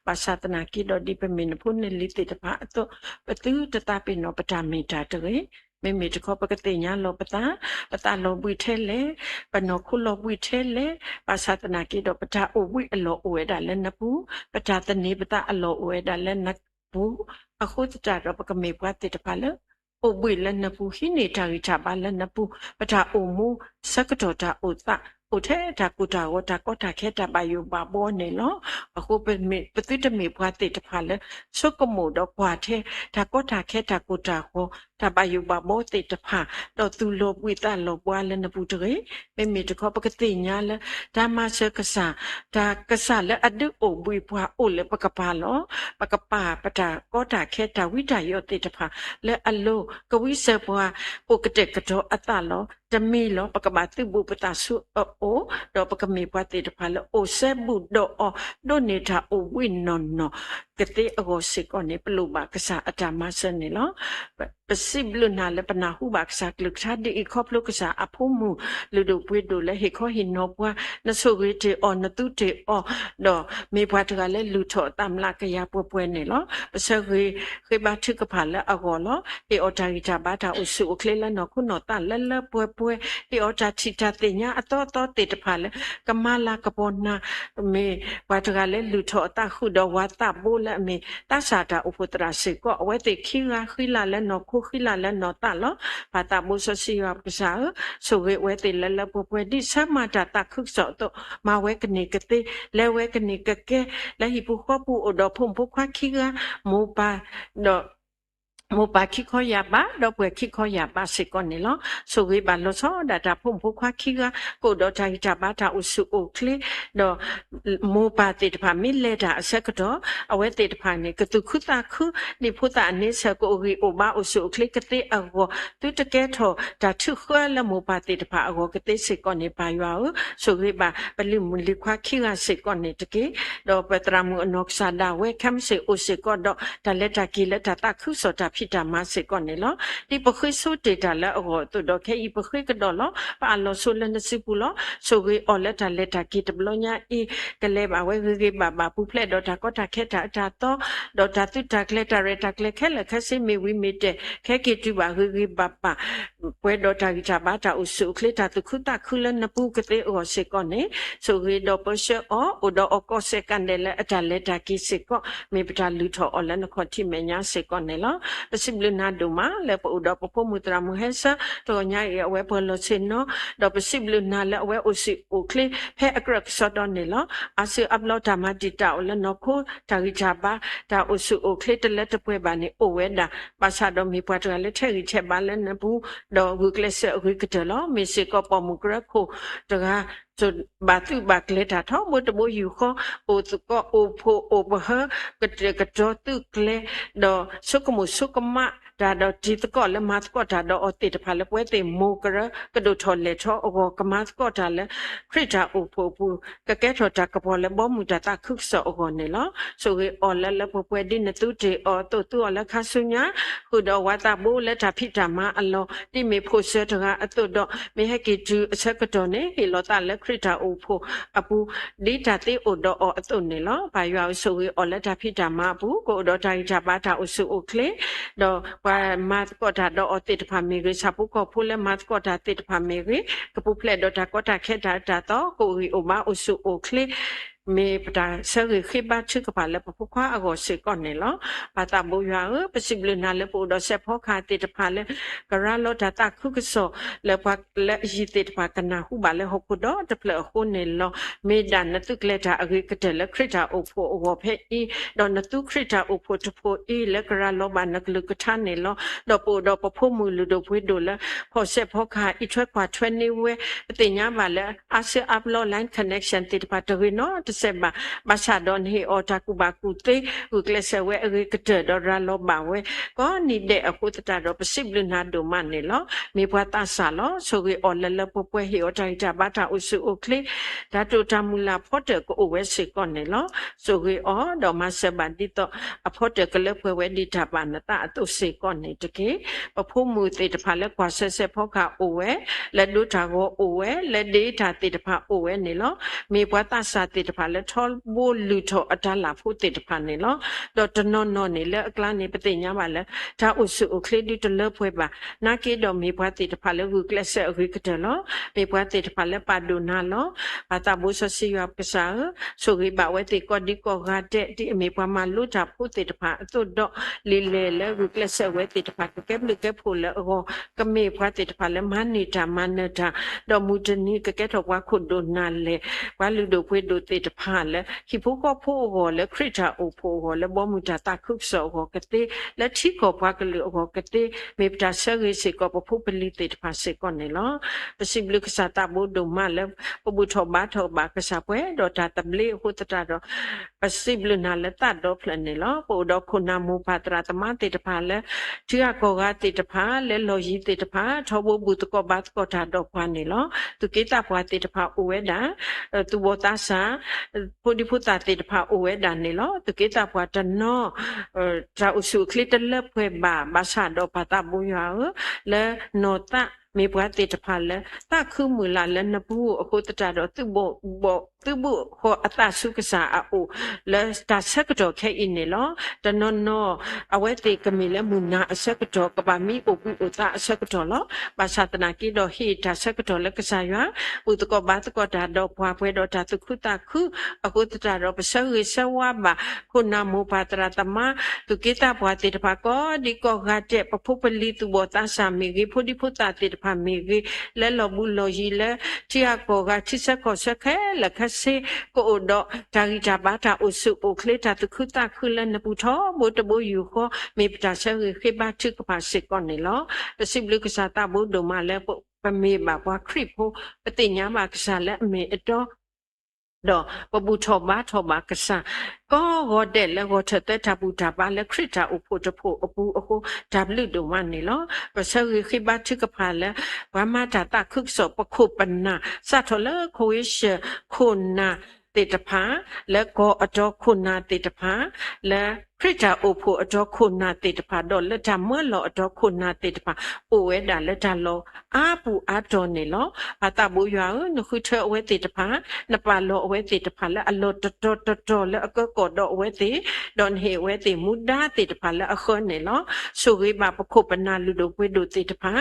ภาษาตนากิดอดีปมินพุนลิติดภาตุปตุตตาปิโนปตามิตาเตเรไม่มีจะขอปกติญาโลปตาโลบุเทเลปนคุโลบุเทเลภาษาตนากิดอปตาโอวิอโลโอเอดาเลนปูปตาตนีปตาอโลโอเอดาเลนปูอคุตจารปกมีปติดภาเลโอบุเลนปูหินิตาริชาบาเลนปูปตาโอมูสักโตตาโอตาโอเทตากุตาวตาก็ตาแค่ตาบายุบาบอนเนี่ยเนาะအခုပတိတမေဘွားတိတဖာလဲစုကမို့တော့ဘွားတဲ့ဒါก็ตาแค่ตากุตาဟောตาบายุบาโมติတဖာတော့သူလောပွေတလောဘွားလဲနပူတရေမေမေတခောပကတိညာလဲဒါမဆကဆာဒါကဆာလဲအဒုအိုဘွေဘွားအိုလဲပကပါလောပကပါပတာก็ตาแค่ตาဝိတယောတိတဖာလဲအလိုကဝိဆဘွားအိုကတဲ့ကတော့အတလောတမီလောပကပါတိဘူပတာဆုအိုတော့ပကမေဘွားတိတဖာလဲအိုဆဲဘူတော့ဒိုနေတာအိုဝိနော်နော်ကတိအကိုစိကောနေပလူပါကစားအတမဆန်နေလောပစိဘလနာလပနာဟုပါကစားကလုခါဒီခေါပလုကစားအဖို့မူလူတို့ပွေတို့လဲဟေခေါဟိနောပွားနဆုဂေတေအောနတုတေအောတော့မေဘွားတကလဲလူထောတမ်လာကရပွဲနေလောပစခေဘာထုကဖာလဲအကောလောအေအောတာဂီတာဘာတာဥစုခလေလနော်ခုနော်တလဲလဲပွဲအေအောတာချီတာတင်ညာအတော်တော်တေတဖာလဲကမလာကပေါ်နာမေဘွားတကလဲလူထောအတခုတော့ဝါတာဘိုးလဲမေတဆာတာဥပတရာစေကောအဝဲတေခိရာခိလာလဲနော်ခုခိလာလဲနော်တလောဘာတာဘိုးဆစီရပစာဆိုဝဲတေလဲပွဲဒီဆမတာတခုစောတော့မဝဲကနေကတိလဲဝဲကနေကကဲလဲဟိပုခောပူအတော်ဖုန်ပုခွာခိရာမောပါတော့မိုပါခိခောရပါတော့ပွဲခိခောရပါစေကောနေလောဆိုဝေးပါလို့ဆောဒါတာဖုန်ဖုခွာခိကကိုတော့တိုင်းတာပါတာဥစုအိုကလေတော့မိုပါတေတဖာမိလေတာအဆက်ကတော့အဝဲတေတဖာနေကတုခုတာခုဒီဖုတာအနေစကိုရီအိုဘာဥစုကလေကတိအောသူတကဲထောဒါထုခွဲလမိုပါတေတဖာအောကတိစေကောနေပါယောဆိုဝေးပါပလိမူလခွာခိကစေကောနေတကေတော့ပတရမှုအနောကဆာဒါဝဲခမ်စေဥစေကောတော့ဒါလက်တာကီလက်တာတခုစောတာဖြစ်တာမစေကောနေလောဒီပခိဆုတေတာလဲအောတူတော့ခဲဤပခိကတော့လောပါလောဆိုလနစီပူလောဆိုကေအော်လက်တာလက်တာကီတဘလညာဤကလေးပါဝဲကေဘာပူဖလက်တော့တာကောတာခဲတာတာတော့ဒေါ်တာတူတာကလက်တာရတာကလက်ခဲလက်ခဲစီမီဝီမီတဲ့ခဲကီတူပါကေဘာပါပွဲတော့တာဂီတာဘာတာဥစုခလက်တာသူခုတာခုလနပူကတဲ့အောစေကောနေဆိုကေတော့ပရှေအောတော့အကောစေကန်တယ်အတာလက်တာကီစေကောမေပတာလူထောအော်လနခေါတိမညာစေကောနေလောPasible na duma le po uda po mutra muhesa to nya ye we po lo sino do pasible na le we osi okle phe akrak sodon ne lo asi upload dama data o le no ko tagi jaba da osu okle te le te pwe ba ni o we da pasa do mi pwa to le the ri che ba le na bu do google se ri kete lo mi se ko po mu kra ko to ga so ba tu ba kle ta tho mo to mo yu ko o tu ko o pho o ba ha kete to tu kle do so ko mo so ko ma ဒါတော့ဒီတကောလည်းမတ်ကောဒါတော့အတိတဖာလည်းပွဲတေမိုကရကဒိုထော်လေထောအကောကမတ်ကောဒါလည်းခရစ်တာဥပိုပူကကဲထော်တာကပေါ်လည်းဘောမူတာခုဆောအကောနေလားဆိုကေအော်လည်းပွဲဒီနတူတေအော်တူလည်းခါဆုညာခုတော့ဝါတာဘူလည်းတာဖိတာမအလောတိမေဖို့ဆတကအတုတော့မေဟကေကျူအချက်ကတော့နေဟီလောတာလည်းခရစ်တာဥဖို့အပူဒီတာတေအိုတော့အတုနေလားဘာရွာဆိုကေအော်လည်းတာဖိတာမဘူးကိုတော့တိုင်းတာပါတာဥစုဥကလေတော့ဘာမတ်ကောတာတော့အတိတဖာမေရီစာပုကောဖူလည်းမတ်ကောတာတိတဖာမေရီကပုဖလက်တော့တာကောတာခဲတာတော့ကိုရီအိုမဥစုဥကလေမေပတာဆရီခိဘချကပါလေပပခွာအကိုစေကောနေလောပါတာဘူရွာပစိဘလနာလေပိုတော့ဆက်ဖောခါတိတဖာလေကရလောဒတာခုကဆောလေပါလေဂျီတိတဖာကနာဟုပါလေဟုတ်ကုတော့တဖလခုနေလောမေဒန်နတုကလက်တာအဂိကတလေခရတာအိုဖိုဝဖေအီတော့နတုခရတာအိုဖိုတဖိုအီလေကရလောဘာနကလုကထနေလောတော့ပိုတော့ပဖို့မူလူတော့ဖွေးတို့လေဖောဆက်ဖောခါအထွက်ခွာထွက်နေဝဲအတင်ညာပါလေအဆေအပ်လော line connection တိတဖာတရီနော်Seba Basadon he or Takubakute, who glesser a ricated or ralobawe, go need de a putata of a siblinado manilo, me pata salo, so we all a lapope he or Tabata usu ukli, Tato Tamula potter go over siconelo, so we all domasa bandito, a potter calepo wedi tabanata to siconetake, a pumu the palaquasa sepoca owe, let do tago owe, let data the pa owe nilo, me pata sati the le tol bo luto atala futi de panelo dot no ne le kla ne pati nya ba le ta usu ukle to le pwe ba na ke do me pati de pale gu klese gu ketelo me pati de pale pa do na lo ata bo so si yo pesa so ri ba we ti ko di ko ga de ti me pa ma lu ta futi de pa to do le gu klese we ti de pa ke blu ke phu le go ke me pati de pale man ni ta man ta do mu de ni ke to wa khu do na le wa lu do pwe do tiพาและฮิปุก็พูโหและคริตาโอโพโหและบ่มุตาตาคุกโซโหกะติและที่ก็พากะลือโหกะติเมปตาเสริสิก็บ่พูปลิติพาสิก่อนนี่ลอปสิบลึกษาตาบุดุมาและปบุทบาทบากะสะเวดอตาตะบลิโหตตาดอปสิบลึนาและตาดอพลนี่ลอปดอคุณามุปาตราตมะติตพาและเชื่อก็กะติตพาและโลยิติตพาทบบุตก็บาตก็ตาดอพานี่ลอตุกิตาปาติตพาอุเวดาตุโบตาสาพุดิพุตาติดพาโอเวดานนี่ลอตุกิตาปวาตนอจาอุสุคลิตเลเพบาบาชาดอปาตาบุยาและโนตะมีปวาติดพาและตาคือมือลาและนบูอโคตตาดอตุโบตุบุโคอัตาสุกษาอาอุและตาเสกจอแค่อินนี่ลอตนนอเอาไว้ติกมีและมุนาเสกจอกบามีอุปุอุตาเสกจอลอบาชาตนากิดอฮีตาเสกจอและกษายาอุตกบาตกดาดอพวาเพดอตาตุคุตาคืออโคตตาดอปเสริสวาบาคุณามุปาตราตมะตุกิตาปวาติดพาก็ดิโกกาเจปภุปลิตุโบตาสามีกิพุดิพุตาติดพามีกิและลอบุโลยีและที่อาโกกาทิสะโกสะแค่และคเซก็อดจาริจาบาตาอุสุโอเคลตาตุคุตาคือละนปุทอโบตบุอยู่ก็มีปตาเสริคิบาชึกภาสิก่อนนี่ลอปสิบลึกษาตาบุดมาแล้วปะเมบากว่าคริโพปติญญามากษาและเมอดดอปบุทบาทบากษาก็กอเดลและกอเทตตาบุตาบาและคริตาอุโพตโพอปุอโคดับลึดมันนี่ลอปะเสริคิบาชึกภาและวามาตาตาคึกโสปะคุปนาสะทเลโคอิเชคุณนาติตภาและก็อจอคุณนาติตภาและพระเจ้าโอโพอจอคุณนาติตภาดอและจำเมื่อเราอจอคุณนาติตภาโอเวดาและจาโลอาปูอาจอนี่ลอปาตาบุยาวนึคือเธอเวติตภานปาโลเวติตภาและอโลตและก็กดเวติดอนเฮเวติมุดาติตภาและอคอนนี่ลอสุริบาปโคปนาลุโดเวดูติตภา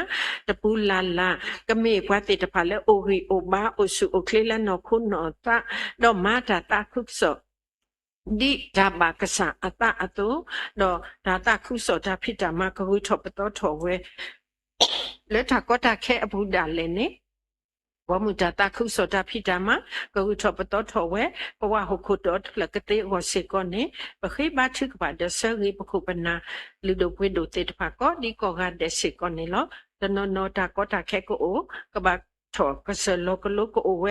ตะปูลาลากะเมกวาติตภาและโอริโอบาโอสุโอเคลนอคุณนอตะดอมาตาตาคุกโสดิดาบากษาอัตตาอตุดอดาตาคุโสดาพิจามากหุทบตโถเวและถ้าก็ตาแค่อบุดาเลนี่ว่ามุจตาคุโสดาพิจามากหุทบตโถเวเพราะว่าหุคุดอทละกติวสิกอนี่ปะคิบาชึกบาเดเสริปคุปนาลิโดเวโดเตตภาก็ดิกอกาเดสิกอนี่ลอตนนตาก็ตาแค่ก็โอกบาถอกเสโลกโลกโอเว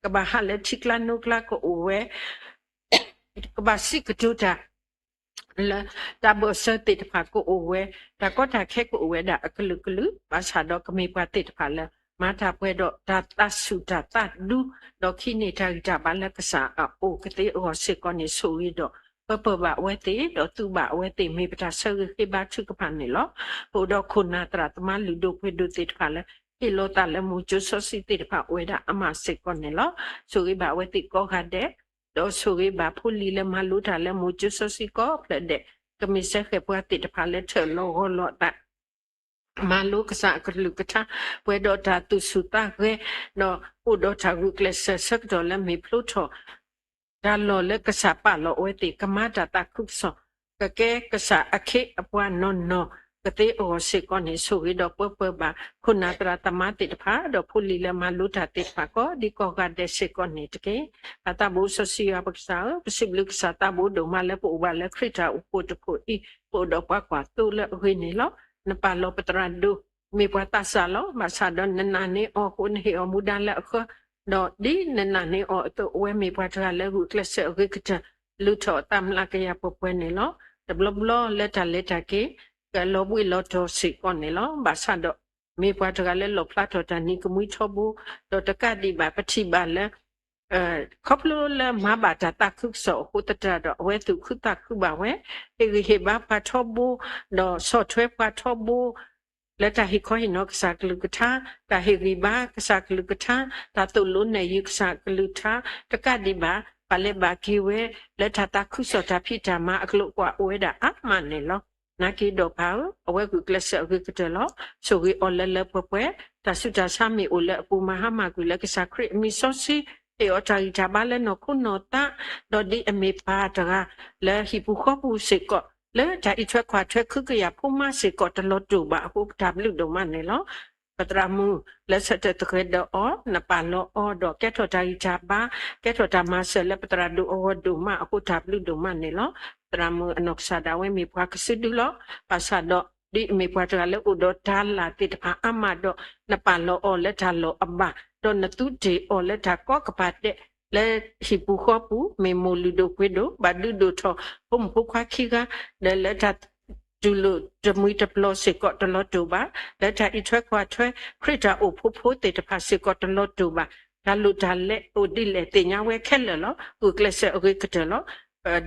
กบาหาเลทิกลานุกลาก็โอเวกบาสิกจุตา la ta bo se ti pa ko owe ta ko ta khe ko owe da aklu ba sa do kami pa ti pa la ma ta pwe do ta su ta du do khi ni ta ba la ka sa o ke ti o se ko ni so wi do pa ba we ti do tu ba we ti mi pa ta se ke ba chu ka pa ni lo po do khuna tra ta ma lu do pwe do ti pa la ki lo ta la mu chu so si ti pa we da ama se ko ni lo so ke ba we ti ko ga de do so ke ba phu li le ma lu ta le mu chu so si ko pla deကမစခေပွားတိတဖာလက်ထလောဟလောတာမာလုကစားကလူကတာပွဲတော့တာသူစုတာခဲနော်ဥဒတာဂုကလဆဆက်တော်လည်းမီဖလို့ထောဒါလောလကစားပါလောဝဲတိကမတာတာခုဆောကကဲကစားအခေအပွားနော်နော်ကတိအောစေကောနေဆိုရတော့ပပပါခုနာတရတမတိတဖာတော့ဖူလီလမလူတာတိဖာကောဒီကောကတဲ့စေကောနေတကေအတဘူဆစီယပကစားပစိဘလုကစားတဘူဒုမလည်းပိုဘာလည်းခရစ်တာဥပိုတဖို့ဤပိုတော့ပွားကွာတူလည်းဝိနေလောနပါလောပတရဒုမေပွားတဆာလောမဆာဒနနာနေအောခုန်ဟေအမူဒန်လည်းအခတော့ဒီနနာနေအောတော့ဝဲမေပွားတရလည်းဟုကလဆက်ရိကတလူထောတမ်လာကရပပွဲနေလောတဘလဘလလက်တာကေကလောဘွေလောတောစီကောနေလောဘာဆတ်တော့မေပွားတကလည်းလောဖလာတော်တန်နီကမွေးထောဘူးတော့တကတိပါပတိပါလဲခေါပလိုလမဘာတာတခုဆောဟိုတတတော့ဝဲသူခုတခုပါဝဲအေဟေဘာပါထောဘူးတော့ဆော့ထွဲပါထောဘူးလက်တဟိခေါဟိနောကစားကလူကထာတာဟိရိဘာကစားကလူကထာတာတုလုံးနေယုကစားကလူထာတကတိပါပါလေဘာကီဝဲလက်ထတာခုဆောတာဖိတာမအကလုကွာဝဲတာအမှန်နေလောနာကီတော့ပါအဝဲကူကလဆအဝဲကတလောဆိုရီအော်လလပပွဲတဆုတာဆာမီအိုလအပူမဟာမကူလကစားခရစ်မီဆိုစီတေအတာရီတာဘာလဲနော်ခုနော်တာဒေါ်ဒီအမေပါတကလဲဟီပူခောပူစေကောလဲတာအထွက်ခွာထွက်ခုကရဖုမစေကောတလောတူပါအခုတာဘလူဒုံမနေလောပတရမူလက်ဆက်တဲ့ခရဒေအောနပါလောအောဒကက်ထော်တာရီတာပါကက်ထော်တာမဆလပတရဒူအောဒူမအခုတာဘလူဒုံမနေလောတရမအနော့ဆာဒဝဲမေပွားကစဒူလောပါဆာတော့ဒီမေပွားတကလည်းဥဒတာလာတိတဖာအမတော့နပါလောအောလက်ထလောအမတော့နတုတေအောလက်ထကောကပတ်တဲ့လဲဟိပူခောပူမေမိုလူဒိုကွေဒိုဘာဒူဒိုထောဘုံဖုခွာခိကလဲလက်ထဒူလူဒမွိတပလောစေကောတလောတူပါလက်ထအထွက်ခွာထွက်ခရစ်တာအိုဖိုဖိုတေတဖာစေကောတလောတူပါဒါလူဒါလက်အိုဒီလေတင်ညာဝဲခက်လလောကုကလဆအဂိကတလော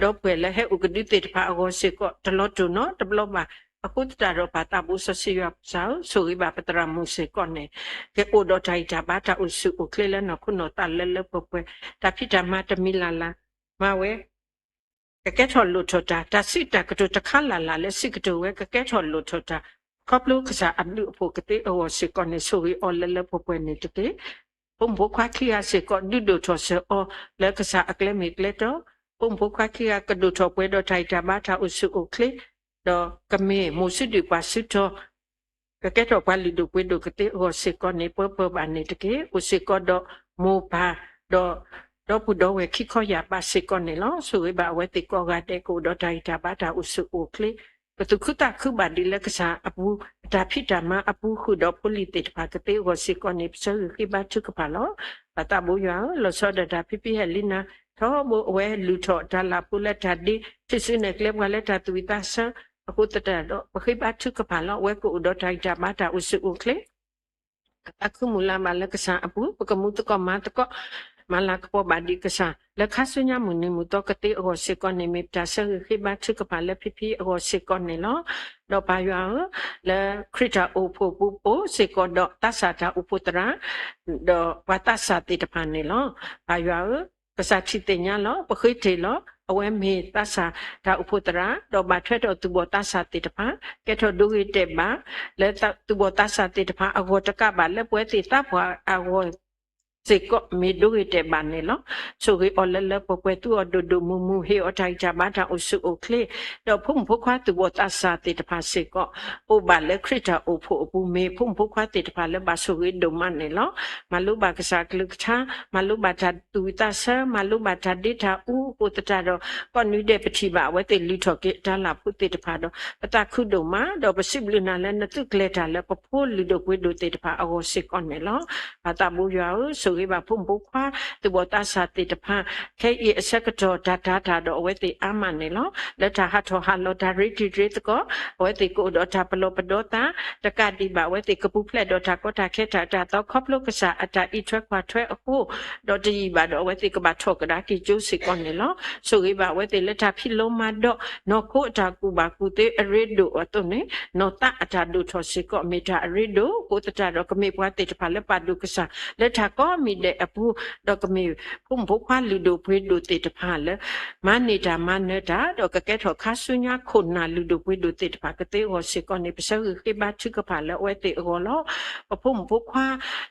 တော့ပဲလဲဟဲ့ဥကဒီတေတဖာအဂောစေကောတလောတူနော်တဘလောပါအခုတရပါတာဘူးဆစီရဆောဆိုရိပါပတရမှုစေကောနေကဲအိုဒတိုင်တာဘာတာဥစုဥကလေလနခုနောတလဲလဲပပွဲတာဖိတမတမီလာလာမဝဲကဲထော်လို့ထတာတစိတကတတခလာလာလဲစိကတဝဲကဲထော်လို့ထတာခေါပလုကစားအလူဖို့ကတိအောစေကောနေဆိုရိအော်လဲလဲပပွဲနေတကေဘုံဘခွာခိယာစေကောဒုဒိုထောစေအောလဲကစားအကလဲမီကလေတော့ဘုံဘခွာခိယာကဒုထောပွဲတော့ထိုက်တာဘာတာဥစုဥကလေတော့ကမေမိုစစ်ဒီပါစစ်တော့ကဲတော့ပါလီဒိုပွေဒိုကတိဟောစေကောနေပပဘာနေတကေဥစေကောတော့မိုပါတော့ပူတော့ဝဲခိခေါ်ရပါစေကောနေလောဆိုရပါဝဲတိကောကတဲ့ကိုတော့တိုင်တာဘာတာဥစုဥကလေကတုခတာခုပါဒီလကစားအပူတာဖိတာမအပူခုတော့ပိုလီတိပါကတိဟောစေကောနေပစခိပါချုကပါလောပတာဘူရလောစောဒတာဖိပိဟဲလီနာတော့ဘဝဲလူထော့ဒါလာပူလက်တာဒီဖြစ်စနေကလပ်ကလက်တာတူတာဆာအခုတတတော့ပခိပါချုကပါလောဝဲကိုတော့တိုင်တာဘာတာဥစုဥကလေအခုမူလာမလကစားအပူပကမှုတကမတကမလာကပေါ်ဘာဒီကစားလက်ခဆညာမုန်နေမူတော့ကတိအောစေကောနေမီတာဆခိပါချုကပါလက်ဖိဖိအောစေကောနေလောတော့ဘာရွာလဲခရစ်တာအိုဖို့ပူပိုစေကောတော့တဆာတာဥပတရာတော့ဝတဆာတိတဖန်နေလောဘာရွာကစားချစ်တင်ညာလောပခိတေလောအဝဲမေတဆာဒါဥပတရာတော့မထွက်တော့သူဘောတဆာတိတဖန်ကဲတော့ဒုဝိတေပါလဲသူဘောတဆာတိတဖန်အဂောတကပါလဲပွဲတိတပ်ဘွာအဂောစေကောမေဒုဝိတေပါနေလောဆိုရီအော်လပပွဲသူအဒဒမူမူဟေအထိုင်ချဘာတာအဆုအိုကလေတော့ဖုံဖုခွာသူဘောတဆာတိတဖန်စေကောအိုဘာလဲခရစ်တာအိုဖို့အပူမေဖုံဖုခွာတိတဖန်လဲဘာဆိုရီဒုမနေလောမလုဘာကစားကလုချာမလုဘာတာတူတာဆာမလုဘာတာဒေတာဥကိုတတာတော့ကောနွိတဲ့ပတိပါဝဲတိလူထော့ကေဒါလာဖုတိတဖန်တော့ပတခုဒုမတော့ပစိဘလနာလဲနတုကလေတာလဲပဖိုးလူဒိုကွေဒိုတိတဖန်အောစေကောနေလောဘာတာဘူယောဆို ရိပါဖုန်ပုခွာတဘောတာစာတိတဖာခဲဤအစကတော်ဒါတော့အဝဲတိအာမနေလောလက်ထာဟတ်ထောဟာလောဒါရီတီရီတကောအဝဲတိကိုတော့တာပလောပဒောတာတကတိပါဝဲတိကပူဖလက်တော့တာကောတာခဲတာတော့ခေါပလုကစားအတာဤထွက်ခွာထွက်အခုတော့တကြီးပါတော့အဝဲတိကဘာထောကဒါကိကျုစီကောနေလောဆိုရိပါဝဲတိလက်ထာဖိလုံးမတော့နော်ကိုအတာကူပါကူတေအရစ်ဒိုအတုန်နေနော်တာအတာဒုထောစီကောမေတာအရစ်ဒိုကိုတတာတော့ကမေပွားတိတဖာလက်ပါဒုကစားလက်ထာကောမိတဲ့အပူတော့ကမေဖုန်ဘုခွာလူဒိုဖွေးဒိုတိတဖာလေမနေတာမနေတာတော့ကကဲထောခါဆုညာခုနာလူဒိုဖွေးဒိုတိတဖာကတေဟောစီကောနေပစခေဘာချကဖာလေဝဲတိအောလောဖုန်ဘုခွာ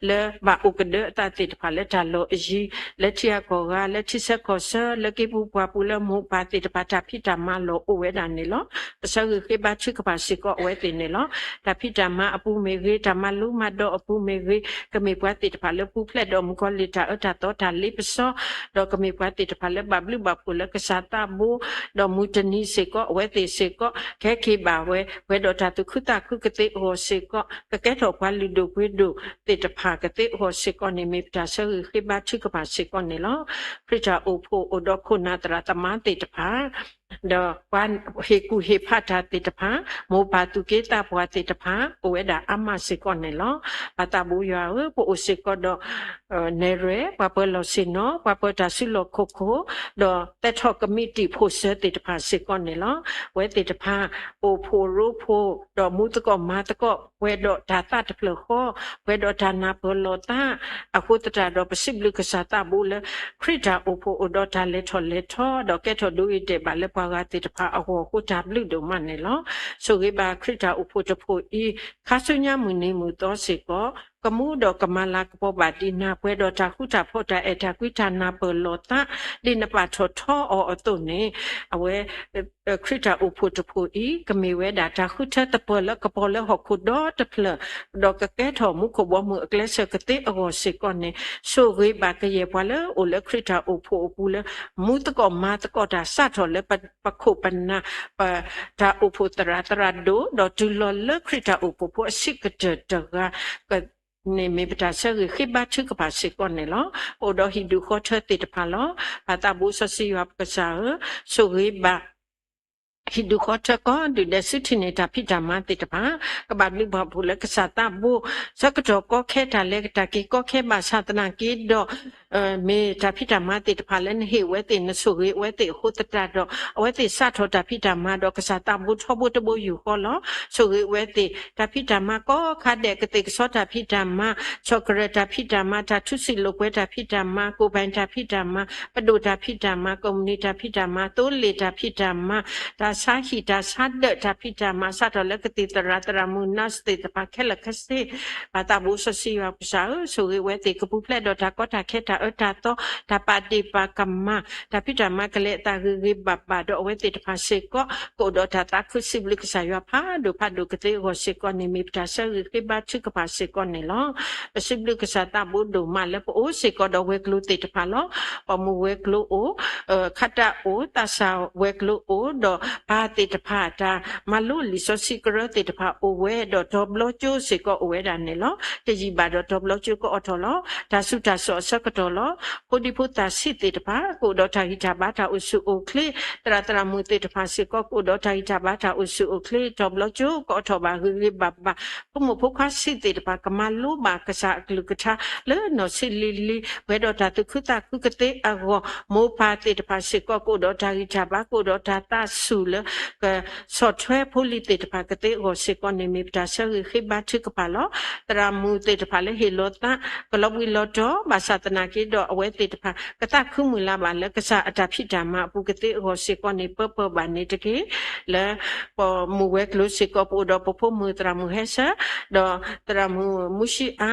လေဘာဥကဒေတာတိတဖာလက်ထာလောအကြီးလက်ချီကောကလက်ချီဆက်ကောဆလကေပူပွားပူလမုပါတိတဖာတာဖိတာမလောအဝဲတာနေလောပစခေဘာချကဖာစီကောဝဲတိနေလောတာဖိတာမအပူမေရေတာမလူမတော့အပူမေရေကမေပွားတိတဖာလေပူဖလက်တော့မကောလီတာအတာတော့တာလိပစောတော့ကမေပွားတိတဖာလေဘဘလူဘပူလကစားတာဘူတော့မူတနီစေကောဝဲတိစေကောခဲခေပါဝဲတော့တာသူခုတာခုကတိဟောစေကောကကဲတော့ပွားလူဒိုပွေးဒိုတိတဖာကတိဟောစေကောနေမေပတာဆူခေဘာချကပါစေကောနေလောခရစ်တာအိုဖိုအိုတော့ခုနာတရာတမန်တိတဖာတော့ဝန်ဟေကူဟေဖတ်တာတိတဖာမောပါတုကေတာဘွားတိတဖာအိုဝဲတာအမစေကောနေလောပတာဘူရွာပိုအိုစေကောတော့နေရဲပပလောစင်နောပပတာဆီလောခိုခိုတော့တက်ထော့ကမီတီဖိုဆတိတဖာစေကောနေလောဝဲတိတဖာအိုဖိုရူဖိုတော့မူတကောမာတကောဝဲတော့ဒါတာတဖလခောဝဲတော့ဒါနာပလောတာအခုတတာတော့ပစိဘလကစားတာဘူးလေခရစ်တာအိုဖိုအိုတော့ဒါလက်ထော့တော့ကဲထော့ဒူရတဲ့ဘာလဲပါကတိတဖာအဟောကိုတာဘလူဒုမနေလောဆိုကေဘာခရစ်တာအိုဖိုတဖိုဤခါဆုညာမူနေမူတော့စေကောကမှုတော့ကမလာကပေါ်ပါတိနာပွဲတော့တာခုတာဖို့တာအတာကွိတာနာပလောတာဒီနပါထောထောအောအတုနေအဝဲခရစ်တာဥဖို့တဖို့ဤကမေဝဲတာတာခုထတပလကပေါ်လဟခုတော့တဖလတော့ကကဲထောမှုခဘောမှုအကလစကတိအောစေကောနေဆိုဝေးပါကရေပွာလအိုလခရစ်တာဥဖို့ပူလမူတကောမာတကောတာစထောလပခုပနာပတာဥဖို့တရာဒိုတော့တူလလခရစ်တာဥဖို့အစိကတတကနေမေပတာဆရခိဘချကပါစေကောနေလောအိုဒဟီဒူခေါ်ထတိတဖာလောဘာတာဘူးဆစီယပ်ကစားဆိုရိဘာဟိဒုခေါ်ချကောဒူဒစစ်တီနေတာဖိတာမတိတပါကဘာလိဘဘူလကစားတာဘူးစကတောကောခဲတာလေတာကီကောခဲမသနာကီတော့မေတာဖိတာမတိတပါလည်းဟေဝဲတင်နဆိုရိဝဲတိခုတတာတော့ဝဲတိစထောတာဖိတာမတော့ကစားတာဘူးထောဘူးတဘူးယူခေါ်လောဆိုရိဝဲတိတာဖိတာမကောခတ်တဲ့ကတိကစောတာဖိတာမချောကရတာဖိတာမတာထုစီလိုကွဲတာဖိတာမကိုပိုင်တာဖိတာမပဒုတာဖိတာမကွန်မြူနီတာဖိတာမတိုးလေတာဖိတာမတာစာဟီတာဆတ်ဒတာဖိတာမဆတ်တော်လကတိတရာတရာမူနတ်စတေတပါခဲလခစေဘာတာဘူးဆစီဝပစာဆိုရိဝဲတိကပူဖလက်တော့တာကောတာခဲတာအတာတော့တာပါတိပါကမတာဖိတာမကလေတာရိဘဘတော့ဝဲတိတပါစေကောကိုတော့တာခုစီဘလကဆာယဖာဒုဖတ်ဒုကတိဟောစေကောနေမိပတာဆရိဘချကပါစေကောနေလောပစိဘလကဆာတာဘူးဒုမလည်းပိုစေကောတော့ဝဲကလူတိတပါလောပမူဝဲကလူအိုခတ်တာအိုတာဆာဝဲကလူအိုတော့ဘာတိတဖာတာမလူလီဆိုစီကရတိတဖာအိုဝဲတော့ဒဘလကျိုစေကောအိုဝဲတာနေလောတကြီးပါတော့ဒဘလကျိုကောအထောလောဒါစုတာဆောဆကတော်လောကိုဒီဖုတာစီတိတဖာကိုတော့တာဟိတာဘာတာဥစုအိုကလေတရာတရာမူတိတဖာစေကောကိုတော့တာဟိတာဘာတာဥစုအိုကလေဒဘလကျိုကောထောဘာရိဘဘဘုမဖုခါစီတိတဖာကမလူဘာကစားကလူကထာလဲနော်စီလီလီဝဲတော့တာတခုတာခုကတိအကောမောပါတိတဖာစေကောကိုတော့တာဟိတာဘာကိုတော့တာတာဆူလကစောထွဲဖိုလီတေတဖာကတိကိုစေကောနေမိပတာဆရခိဘချကပါလောတရာမူတေတဖာလေဟေလောတာကလဘဝီလောတော့ဘာသတနာကိတော့အဝဲတေတဖာကတခုမူလာပါလေကစားအတာဖိတာမပုကတိကိုစေကောနေပပဘာနေတကေလေပေါ်မူဝဲကလို့စေကောပိုတော့ပဖို့မူတရာမူဟဲဆာတော့တရာမူမူရှိအာ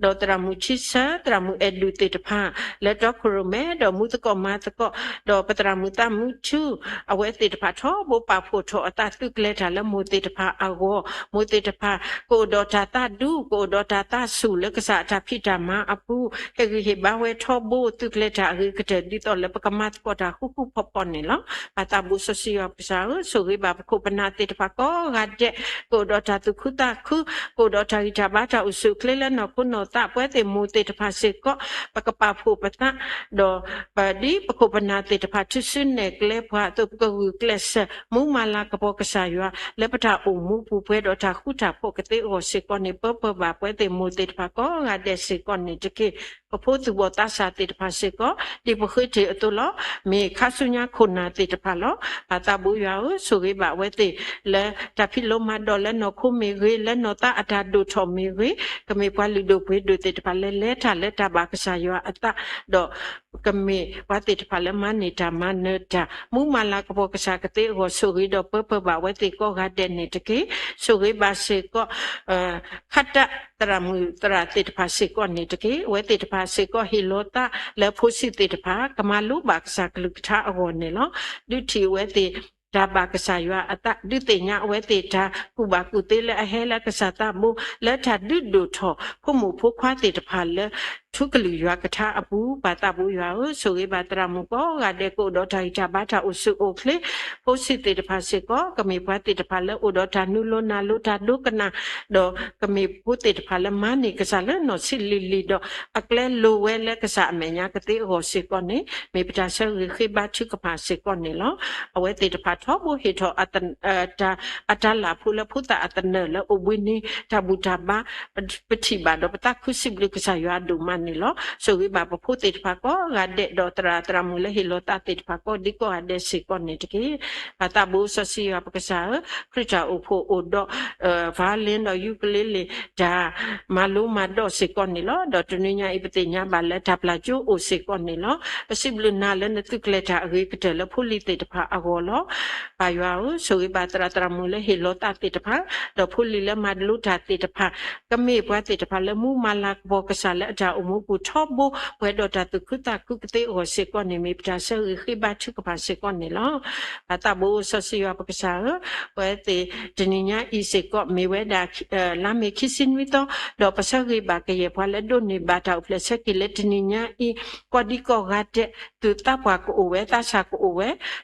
တော့တရာမူချစ်ဆာတရာမူအဒူတေတဖာလေတော့ခရမဲတော့မူတကောမာတကောတော့ပတရာမူတမူချူအဝဲတေတဖာထော โบปาโพโทตาตุกเลทาละโมเตตพาอาวโมเตตพาโกดอตาตาดูโกดอตาตาสูเลกษาตาพิจามาอปูเฮริเฮบาเวทอโบตุกเลทาหรือกระเดดิตอลปกมาตกอตาคุคุพปอนนี่ละปาตาบุสซิยอปิสาสุริบาโคปนาเตตพาก็กัดเจโกดอตาตุคุตาคุโกดอตาอิจาบาตาอุสุเคเลนอคุนอตาเปเตโมเตตพาเซก็ปกปาโพปตาดอปาดีปโคปนาเตตพาทุสุนเนกเลพาตุกกุเคลสมุมาลากปอกษายะเลปตาอุมุปูเปดอตาคุตาโปกเตโอเซก็นี่เปเปบาเปเตโมเตตพาก็กัดเดเซก็นี่ตะเกปโพตุบตาสาเตตพาเซก็ดิปคุเตอตุลอเมคาสุญญาคุณาเตตพาลอปาตาบุยาสุริบาเวเตและตาพิโลมาดอและนอคุเมเรและนอตาอัตาดูทอเมเรก็มีปาลิโดเปดูเตตพาเลทาเลตาบากษายะอัตตาดอก็มีปาเตตพาเลมานิตามาเนตามุมาลากปอกษากเตโอสุริดอเปเปบาเวเตก็กาเดนเนตะเกสุริบาเซก็ขัดตรามือตราเตตพาเซก็เนตะเกเวเตตพาเซก็ฮิโลตาและพุสิเตตพากมาลุบากษากลุกทาอวเนลอดุทีเวเตดาบากษายะอัตดุเตญะเวเตทากุบากุเตและเฮละกษาตามุและทัดดุดูทอผู้หมู่ผู้ควาเตตพาและทุกลือยากทาอปูปาตาบุยาสุริบาตรามุก็กาเดโกดอทาอิจาบาทาอุสุโอเคลโพสิเตตพาเซก็กมีปาเตตพาและอุดอทานุโลนาลุทาดุกนาดอกมีพุเตตพาและมานิกษาและนอสิลิลิดออักเลโลเวและกษาเมญากเตโอเซก็เนมีปตาเซริขิบาชุกพาเซก็เนลอเวเตตพาทอบุหิทออัตตาอัตลาพุละพุตาอัตเนและอุบินีตาบุตาบาปฏิบาดอปตาคุสิบลิกษายาดุมานี่ลอสุริบาปพุติภาก็กาเดดอตราตรามุลหิโลตาติภาก็ดิก็อาเดสิก็นี่ตะกี้ปาตาบุสสิยาปกษาคริจาอุโพโอดฟาเลนดอยูกเลเลจามาลุมาดอสิก็นี่ลอดอตนุญาอิปติญาบาเลทับลาจูโอสิก็นี่ลอปสิบลุนาเลนตุกเลทาอริกเตลพุลิติภาอโกลอปายาสุริบาตราตรามุลหิโลตาติภาดอพุลิเลมาลุตาติภาก็มีปติภาเลมุมาลากบอกษาและจาอุมุปุทอบุเวดอตาตุคุตาคุกเตโอเซกอนเนมีปตาเซริขิบาชุกพาเซกอนเนลอปาตาบุสสิยาปกษาเวเตจนิญาอิเซกอมีเวดาลาเมคิสินวิโตดอปะสริบาเกเยพาเลดนิบาตาอุเพลเซกิเลตนิญาอีกอดิโกกาเตตุตาปะโกโอเวตาชาโกโอเว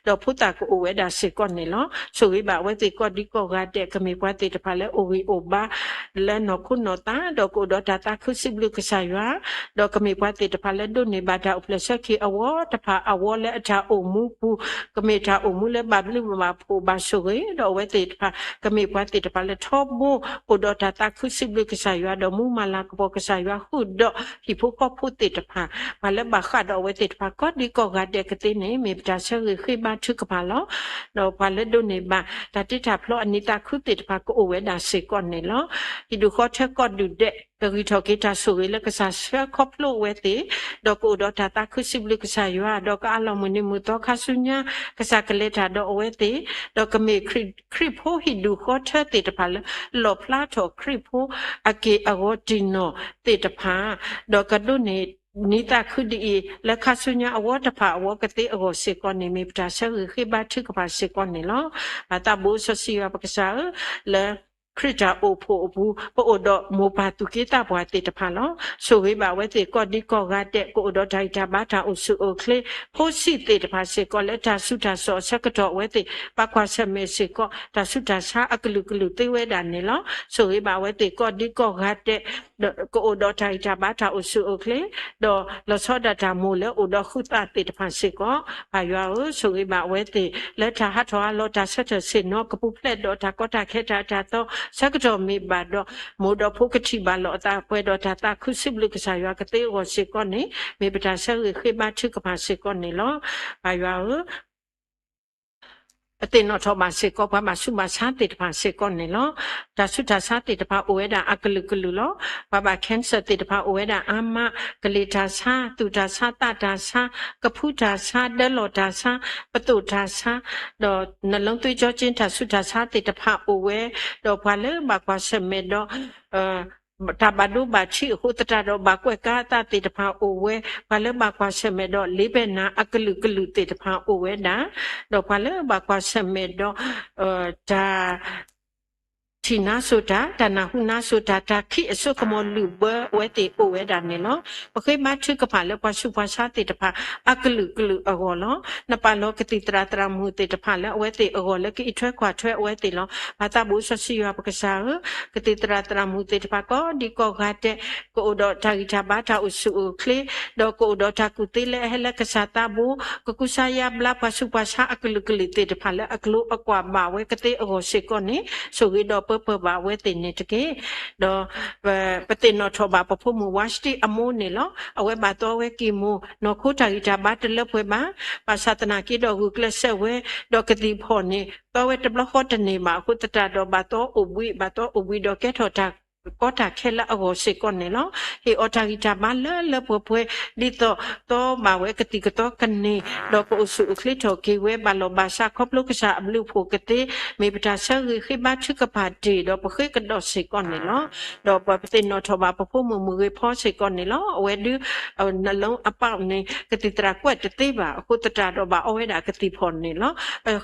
ดอพุตาโกโอเวดาเซกอนเนลอสุริบาเวเตกอดิโกกาเตกมีปะเตตพาเลโอริโอบาและนอคุนอตาดอโกดอตาตาคุสิบลุกษายาดอกมีปะเตตพาเลดนิบาตาอุเพลเซกิอวตพาอวและจาโอมุปุกมีจาโอมุและบาบลิมาโพบาสุริดอเวเตตพากมีปะเตตพาเลทอบุโอดอตาตาคุสิบลุกษายาดอมุมาลากปอกษายาหุดดอฮิพุก็พุเตตพาพาเลบาคาดอเวเตตพาก็ดิโกกาเดกเตเนมีปตาเซริขิบาชุกพาลอดอพาเลดนิบาตาติตาพลออนิตาคุเตตพาก็โอเวดาเซกอนเนลอฮิดูขอเทก็ดูเดกริทอกิตาสุริและกษาเสคอพโลเวเตดอกดอตาตาคุสิบลิกษายาดอกอาลมุนิมุตอคาสุญญากษากเลตาดอเวเตดอกเมคริโพฮิดูขอเทเตตพาลลอพลาโตคริโพอเกอโกติโนเตตพาดอกดุเนนิตาคุดีและคาสุญญาอวตภาอวกติอโกเซกอนเนมีปตาเซริขิบาทึกพาเซกอนเนลอปาตาบุสสิยาปกษาและคริจาโอโพอบูปโอดอโมปาตุกิตาบวาติตพาลอสุริบาเวติก็ดิก็กาเตก็อดอไดตาบาตาอุสุโอเคลโพสิติตพาเซก็และตาสุตาสอสักตอเวติปะควาเสเมเซก็ตาสุตาสาอักลุกลุติเวดานเนลอสุริบาเวติก็ดิก็กาเตก็อดอไดตาบาตาอุสุโอเคลดอลอซอดาตาโมเลอดอขุตาติตพาเซก็ปายาสุริบาเวติและตาฮัทวาลอตาเสตเซนอกปุเพลดอตาก็ตาเคตาตาโตสักจอมีบาดอโมดอพุกติบาลอตาเปดอตาตาคุสิบลิกษายากเตโอเซกอนเนมีปตาเซริขิบาชุกพาเซกอนเนลอปายาปฏิโนทบาเซก็พามาสุมาสาติตพาเซกอนเนลอตาสุตาสาติตพาโอเวดาอักลุกลุลอปาบาแคนเซติตพาโอเวดาอามะกลิตาสาตุตาสาตาตาสากะพุตาสาเดลอตาสาปตุตาสาดอนลงตุจอจินตาสุตาสาติตพาโอเวดอพาเลบากวาเซเมดอ tabadu bachi hutata do bakwe kata te tapa owe pale bakwa semedo libena akelu kelu te tapa owe da do pale bakwa semedo ta Tina sota dana huna sota ta ki so komo luba wete o weda ne no okay ma thu ka pha le kwa su kwa sa te ta pha aklu klu ago lo na pa lo kati tra tra mu te ta pha le wete ago le ki thwe kwa thwe wete lo ba ta bu so si ya pa ka sa kati tra tra mu te ta pha ko di ko ga te ko do ta gi ta ba ta u su u kle do ko do ta ku te le hele ka sa ta bu ko ku sa ya bla pa su pa sa aklu klu te ta pha le aklu akwa ma we kati ago se ko ni so gi do per ba we te ne te ke do pate no tho ba po mu washti amu ne lo awe ba to we ki mu no khu ta ita ba te le pwe ba pa satana ki do gu kle se we do ka ti pho ne to we te blo ho te ne ma khu ta do ba to ubui do ke tho ta có ta khe la ago se con ne lo he ota gita ba le pwe di to ma we kati ko to kan ne do ko su kli to ki we ba lo ba sa khop lu ka sa am lu phu kati me bita sa ri khi ba thu ka pa ti do pa khi ka do se con ne lo do pa te no tho ba pa phu mu ri pho se con ne lo we du na long a pa ne kati tra kwet te ba ko ta do ba o we da kati pho ne lo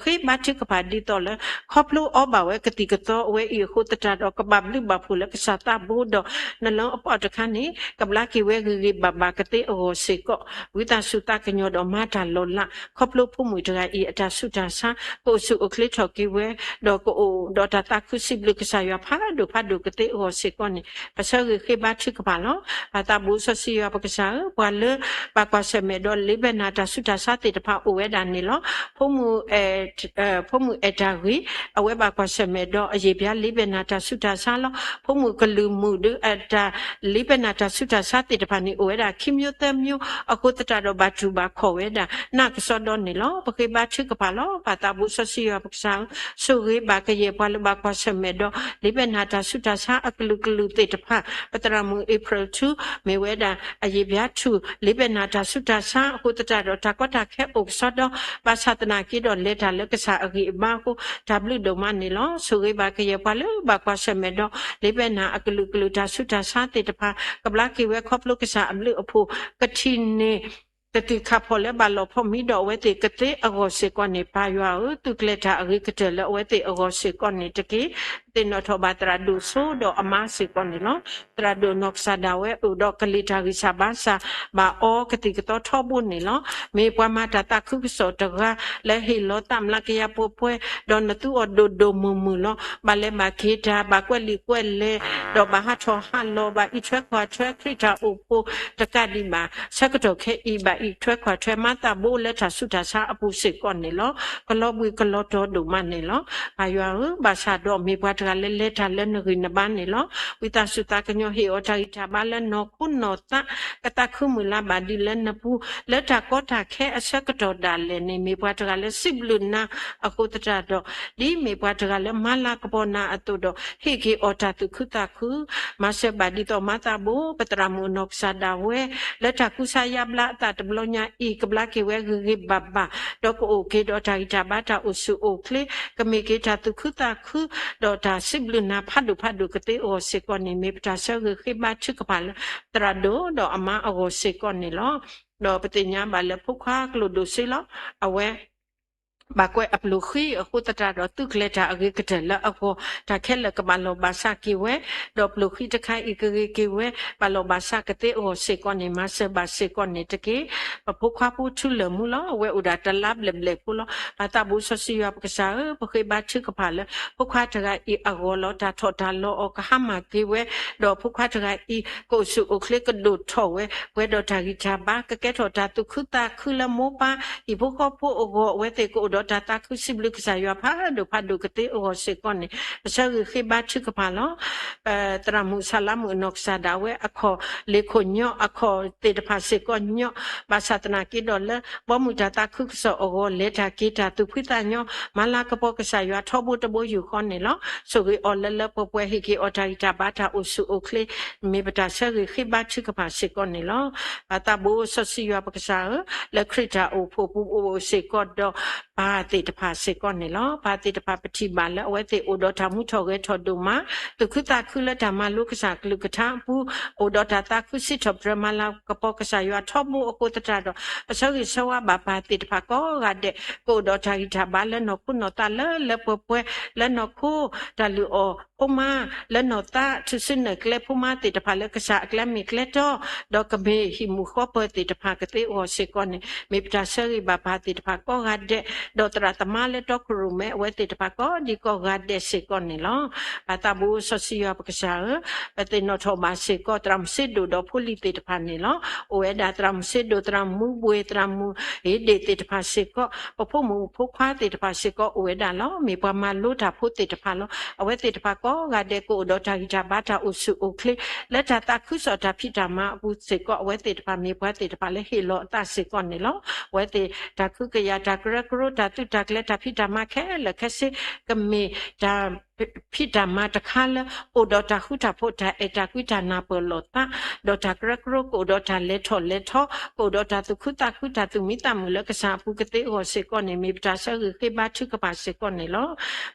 khi ba thu ka pa di to le khop lu o ba we kati ko to we i ko ta do ka ba lu ba phu le ka ta bu do na lo apa ta khan ni kabla ki we gi ba kate o se ko wita su ta ka nyo do ma ta lo la khop lo phu mu ta i ata su ta sa ko su o kle tho ki we do ko o do ta ta khu si blu ka sa ya pha do kate o se ko ni pa sa gi khi ba thu ka ba lo ba ta bu so si ya pa ka sa wa le ba kwa se me do le be na ta su ta sa te ta pha o we da ni lo phu mu ta gi a we ba kwa se me do a ye bya le be na ta su ta sa lo phu mu lu mu du ata libenata suta sati de pani oeda kimyo temyo akota do batu ba khoeda na kso do ni lo pake ba thu ka pa lo pa ta bu so si ya paksa so ge ba ke ye pa lo ba kwa se do libenata suta sa aklu klu te de pha patra mu April 2 me weda a ye bya thu libenata suta sa akota do ta kota khe ok so do ba satana ki do leta le ka sa agi ma ko w do ma ni lo so ge ba ke ye pa lo ba kwa se do libena aklu klu ta su ta sa te ta pha kabla ki we khop lu ka sa am lu aphu kathi ne tati kha phole ba lo pho mi do we te kate ago se ko ne pa ywa tu kleta agi kate le we te ago se ko ne te ki te no tho ba tra du so do ama se ko ne no tra do nok sa da we u do kalita gi sa ba sa ba o kati ko tho bu ne lo me pwa ma ta ta khu so ta ga le hi lo tam la ke ya po pwe do na tu o do mu lo ba le ma ke ta ba kwe li kwe le do ba ha tho ha lo ba i thwe kwa thwe krita u po ta ka di ma sa ka to khe i ba i thwe kwa thwe ma ta bo le tha su ta sa apu se ko ne lo ko lo bu ko lo to do ma ne lo ba ywa ba sa do me pwa ta le tha le no ri na ba ne lo wi ta su ta ka nyo he o ta i ta ba le no ku no ta ka ta khu mu la ba di le na pu le ta ko ta khe a sa ka to da le ne me pwa ta le sip lu na a ko ta do di me pwa ta le ma la ka po na a to do he ki o ta tu khu ta khu ma se ba di to ma ta bo patra mu no sa da we le ta ku sa ya bla ta ta blo nya i ka bla ki we gi ba ba do ko o ke do ta i ta ba ta o su o kle ka me ke ta tu khu ta khu do ta sip lu na pha du ka te o se ko ni me pta sa gi khi ba chu ka pa tra do ama o se ko ni lo do pati nya ba le phu kha klo do se lo awe ba kwe aplu khi ko ta do tu kleta agi kete la ako ta khel ka ba lo ba sa ki we do plu khi ta khai i ki we ba lo ba sa kete o se ko ni ma se ba se ko ni te ki pa phu kha pu thu le mu lo we u da ta lab le pu lo ba ta bu so si ya ka sa pa khi ba thu ka pa le phu kha ta ga i ago lo ta tho ta lo o ka ha ma ki we do phu kha ta ga i ko su o kle ka do tho we do ta gi ta ba ka ke tho ta tu khu ta khu la mo pa i phu kho pu o go we te ko do ta ta khu si blu ka sa ya pha do ka te o se ko ni sa khi ba thu ka pa lo tra mu sala mu nok sa da we akho le kho nyo akho te ta pha se ko nyo ba satana ki do le bo mu ta ta khu so o go le ta ki ta tu phi ta nyo ma la ka po ka sa ya tho bu to bo yu ko ni lo so gi o le po pwe hi ki o ta ta ba ta o su o kle me ba ta sa gi khi ba thu ka pa se ko ni lo ba ta bo so si ya pa ka sa le krita o pho pu o se ko do ပါတိတဖာစေကောနေလောပါတိတဖာပတိပါလဲဝဲတိအိုဒေါ်တာမှုထော်ရဲထော်ဒုမာတုခုတာခုလက်ဓမ္မလုကစားကလုကထာပူအိုဒေါ်တာတာခုစစ်ထော်ပရမလာကပောကစားရွာထော်မှုအကိုတတာတော့အစောကြီးဆောဝဘာပါတိတဖာကောကတဲ့ကိုဒေါ်တာဟိတာဘာလဲနော်ခုနော်တာလဲပပွဲလဲနော်ခုတလူအောဖမလဲနော်တာသူစနကလေဖမတိတဖာလဲကစားကလမီကလေတော့ဒေါ်ကဘေဟီမူခောပတိတဖာကတိအောစေကောနေမေပတာဆရီဘာပါတိတဖာကောကတဲ့ဒေါ်တရာတမလဲတော့ကရုမဲဝဲတိတဖာကောဒီကောကတဲ့စေကောနေလောဘာတာဘူးဆစီယပကစားပတိနော်ထောမစေကောတရမ်စစ်ဒိုဒေါ်ဖူလီတိတဖာနေလောဝဲဒါတရမ်စစ်ဒိုတရမ်မူဘွေတရမ်မူဟေဒေတိတဖာစေကောပဖို့မူဖို့ခွာတိတဖာစေကောဝဲဒါလောမေပမာလို့တာဖို့တိတဖာလောအဝဲတိတဖာကောကတဲ့ကိုဒေါ်တာဂီတာဘာတာဥစုအိုကလီလက်တာတခုစောတာဖိတာမဘူးစေကောဝဲတိတဖာမေပွားတိတဖာလဲဟေလောတာစေကောနေလောဝဲတိတခုကရတာကရကရတာတုတကလက်တာဖိတာမခဲလခစေကမေတာဖိတာမတခါလအိုဒေါ်တာခုတာဖို့တာအတာကွိတာနာပလောတာဒေါ်တာကရကရကိုဒေါ်တာလက်ထော်ကိုဒေါ်တာတုခုတာသူမိတမူလကစားပူကတိဟောစေကောနေမိပတာဆရခေဘာထုကပါစေကောနေလော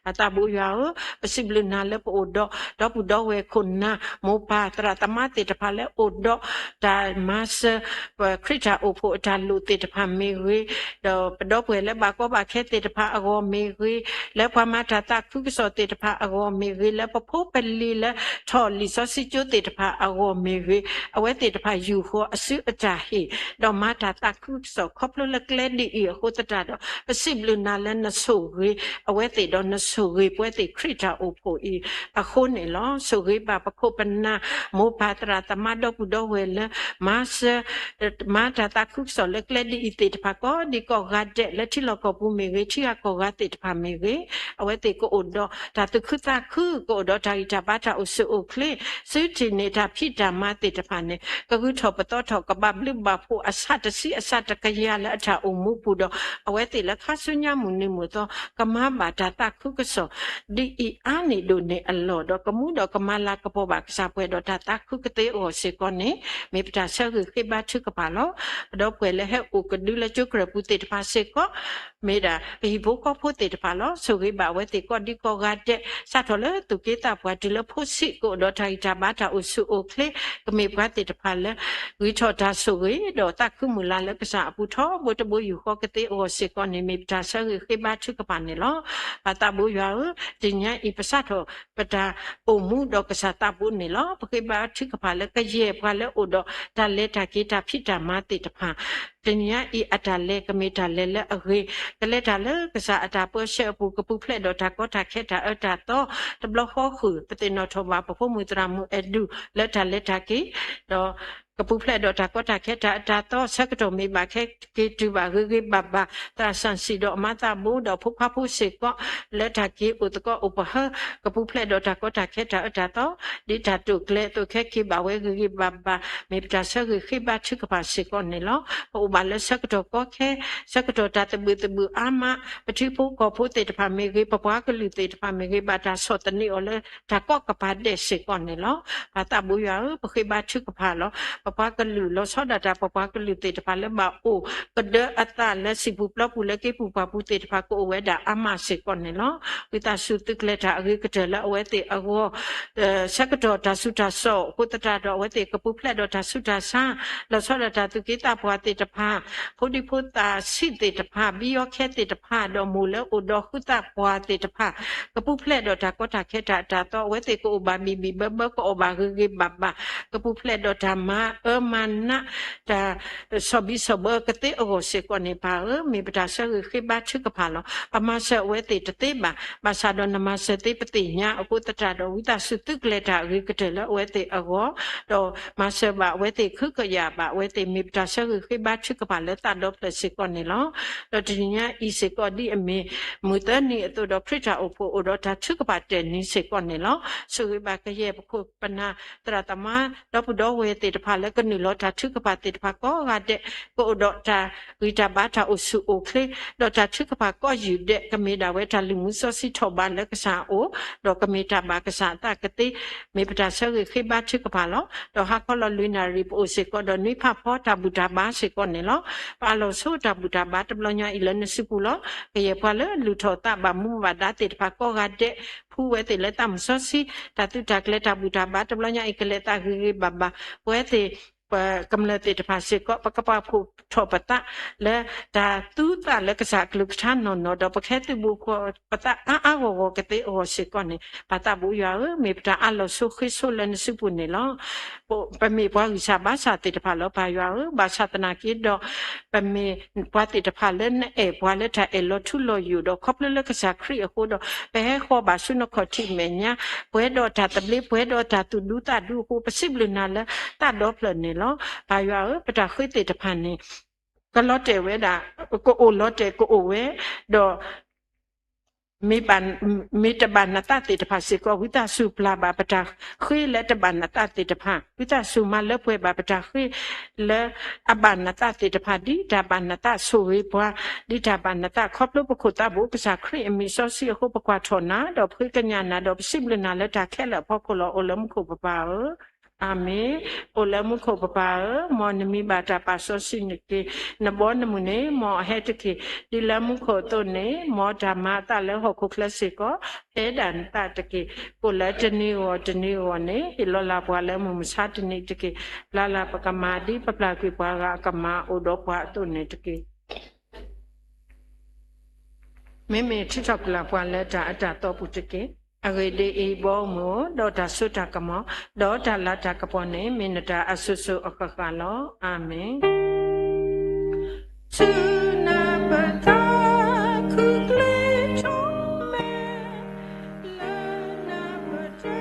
အတာဘူယောပစိဘလနာလပိုဒေါ်ပူဒေါ်ဝဲခုနာမောပါတရတမတေတဖာလဲအိုဒေါ်တာမတ်ခရစ်တာအိုဖို့တာလူတေတဖာမေဝေဒေါ်ပွဲလဲဘာကောဘာခဲတေတဖာအကောမေဝေလဲဖမတာတာခုကစောတေတဖာအကောမေဝေလဲပဖို့ပလီလဲထော်လီစောစီကျိုတေတဖာအကောမေဝေအဝဲတေတဖာယူခောအစုအတာဟေဒေါ်မတာတာခုစောခေါပလလကလဲဒီဟိုတတာတော့ပစိဘလနာလဲနဆိုရေအဝဲတေတော့နဆိုရေပွဲတေခရစ်တာအိုဖို့အခုနေလောဆိုရေပါပခုပနာမောပါတရာတမတော့ဘူးတော့ဝဲလဲမတာတာခုစောလကလဲဒီတေတဖာကောဒီကောဂတ်တဲ့လက်ထီလောကပူမေဝေချီကောဂတ်တေတဖာမေဝေအဝဲတေကိုအိုတော့တာတခုတာခုကိုတော့တာဂီတာဘာတာအိုဆူအိုကလေစုတီနေတာဖိတာမတေတဖာနေကခုထောပတော့ထောကဘဘလဘဖို့အစတစီအစတကရလက်အထာအုံမှုပူတော့အဝဲတေလက်ခဆုညာမူနေမှုတော့ကမဘာတာတာခုကစောဒီအာနေဒိုနေအလောတော့ကမှုတော့ကမလာကပေါ်ပါကစားပွဲတော့တာတာခုကတေအိုစေကောနေမေပတာဆရခေဘာထုကပါလောတော့ပွဲလဲဟဲ့အိုကဒူလက်ကျုကရပူတေတဖာစေကောမေဒါဘီဘိုကောဖို့တေတဖာလောဆိုခေဘာဝဲတေကောဒီကောဂတ်တဲ့စတ်တော်လဲသူကေတာပွားဒီလဖို့စီကိုတော့ထိုင်တာဘာတာအိုဆူအိုကလေကမေပွားတေတဖာလဲဝီထော်တာဆိုခေတော့တခုမူလာလဲကစားအပူထောဘိုတဘိုယူခောကတေအိုစေကောနေမေပတာဆရခေဘာထုကပါနေလောဘာတာဘူရွာဒီညာဤပစတ်တော်ပတာအုံမှုတော့ကစားတာဘူးနေလောပခေဘာထုကပါလဲကရေပွားလဲအိုတော့ဒါလဲတာကေတာဖိတာမတေတဖာတညာဤအတာလဲကမေတာလဲလဲအခေကလက်တာလဲကစားအတာပွဲရှေပူကပူဖလက်တော့တာကောတာခဲတာအတာတော့တဘလခောခုပတိနော်ထောပါပဖို့မူတရာမူအဒူလက်တာကေတော့ကပူဖလက်တော့တာကောတာခဲတာအတာတော့ဆက်ကတော့မေပါခဲကေတူပါခေဘဘတာဆန်စီတော့မတာဘူးတော့ဖုဖဖုစေကောလက်တာကေဥတကောဥပဟကပူဖလက်တော့တာကောတာခဲတာအတာတော့ဒီတာတုကလေတုခဲကေပါဝဲခေဘဘမေပတာဆခေဘချုကပါစေကောနေလောဟိုဘာလဲဆက်ကတော့ကောခဲဆက်ကတော့တာတဘူအာမပတိဖို့ကောဖို့တေတဖာမေခေပပွားကလူတေတဖာမေခေဘာတာစောတနီအော်လဲတာကောကပါတဲ့စေကောနေလောဘာတာဘူးရပခေဘာချုကပါလောပပွားကလူလောစောဒတာပပွားကလူတေတဖာလဲမအိုကဒအတာလဲစီပူပလပူလဲကေပူပါပူတေတဖာကိုဝဲတာအမစေကောနေလောဝိတာစုတကလက်တာအခေကတလဲအဝဲတေအကောဆက်ကတော့တာစုတာစောကိုတတာတော့ဝဲတေကပူဖလက်တော့တာစုတာဆာလောစောဒတာသူကေတာပွားတေတဖာဖို့ဒီဖို့တာစီတေတဖာဘီယောခဲတေတဖာတော့မူလဲအိုတော့ခုတာပွားတေတဖာကပူဖလက်တော့တာကောတာခဲတာတာတော့ဝဲတေကိုဘာမီဘီဘဘကိုဘာခေဘဘကပူဖလက်တော့တာမမနာတာဆောဘီဆောဘကတေအိုစေကောနေပါမေပတာဆရခေဘာချုကပါလောပမဆဝဲတေတတေဘာဘာသာတော့နမစတေပတိညာအခုတတာတော့ဝိတာစုတုကလက်တာရေကတယ်ဝဲတေအကောတော့မဆဘဝဲတေခုကရပါဝဲတေမေပတာဆရခေဘာချုကပါလက်တာတော့ပစေကောနေလောတော့ဒီညာဤစေကောဒီအမေမူတနီအတူတော့ခရစ်တာအဖို့အိုတော့တာချုကပါတဲ့နိစေကောနေလောဆိုရပါကရဲ့ပခုပနာတရတမတော့ဘုဒ္ဓဝဲတေတဖာ le ko nu lo ta thu ka pa te pa ko ga de ko do ta ri ta ba ta o su o kle do ta thu ka pa ko yu de ka me da we ta lu mu so si tho ba le ka sa o do ka me ta ba ka sa ta ka te me pa ta so ke ba thu ka pa lo do ha ko lo lu na ri po se ko do ni pha pho ta bu ta ba se ko ne lo pa lo so ta bu ta ba ta lo nya i le ne su pu lo ke ye pa le lu tho ta ba mu ba da te pa ko ga de pu we te le ta mu so si ta tu ta kle ta bu ta ba ta lo nya i kle ta ri ba ba we te กำลังติดภาษีก็ปกป้องผู้ทบตะและแต่ตู้ตาและกษาคลุกท่านนนดอกประแค่ติบุกปตะอ้าวกติโอสิก่อนนี่ปตะบุยามีปตะอัลลอสุขิสุเลนสิบุนี่ละปมีปวิชาบาษาติดภาลปายาบาษาตนาคิดดอกปมีปติดภาเลนปวาเลทาเอลทุลอยู่ดอกครบเลยกษาครีโคดไปให้ขอบาสุนคติเมญะเพื่อดอตาตบลิเพื่อดอตาตุดูตาดูคูปสิบลินาละตาดอเพลนี่ละปายาปตะคุยติดภานี่ก็ลอเตเวดาก็โอลอเตก็โอเวดอมีบันมีตบันนาตาติดภาษีก็วิตาสุปลาบาปตาคุยและตบันนาตาติดภาวิตาสุมาเลเปบาปตาคุยและอบันนาตาติดภาดีตาบันนาตาสุวิปวาดีตาบันนาตาครอบลูกปกุตาบุปสาครีมีโซเซียคุปกวาทนาดอกคุยกัญญานาดอกสิบเลนาและตาแค่ละพ่อคนละโอลมคุปปาอาเมโอลมุขปปามอนมีบาตาปัสสสินเกนบอนมุเนมอเฮตเกดิลมุขโตเนมอธรรมะตะเลหกคลาสิกเอดันตะตะเกปุละจนิวตนิวเนอิลลาปวะเลมุมสาตนิตะเกลาลาปกะมาดิปปลากิปวะกะมาโอดอปวะตุเนตะเกเมทิตะกลาปวะเลตะอะตะตอปุตะเกအဂေဒီအဘောမောဒေါတာဆုတကမောဒေါတာလာတကပေါ်နေမင်တာအဆုဆုအခခလောအာမင်သုနာပတာခုကလေးချုံမဲလာနာပတာ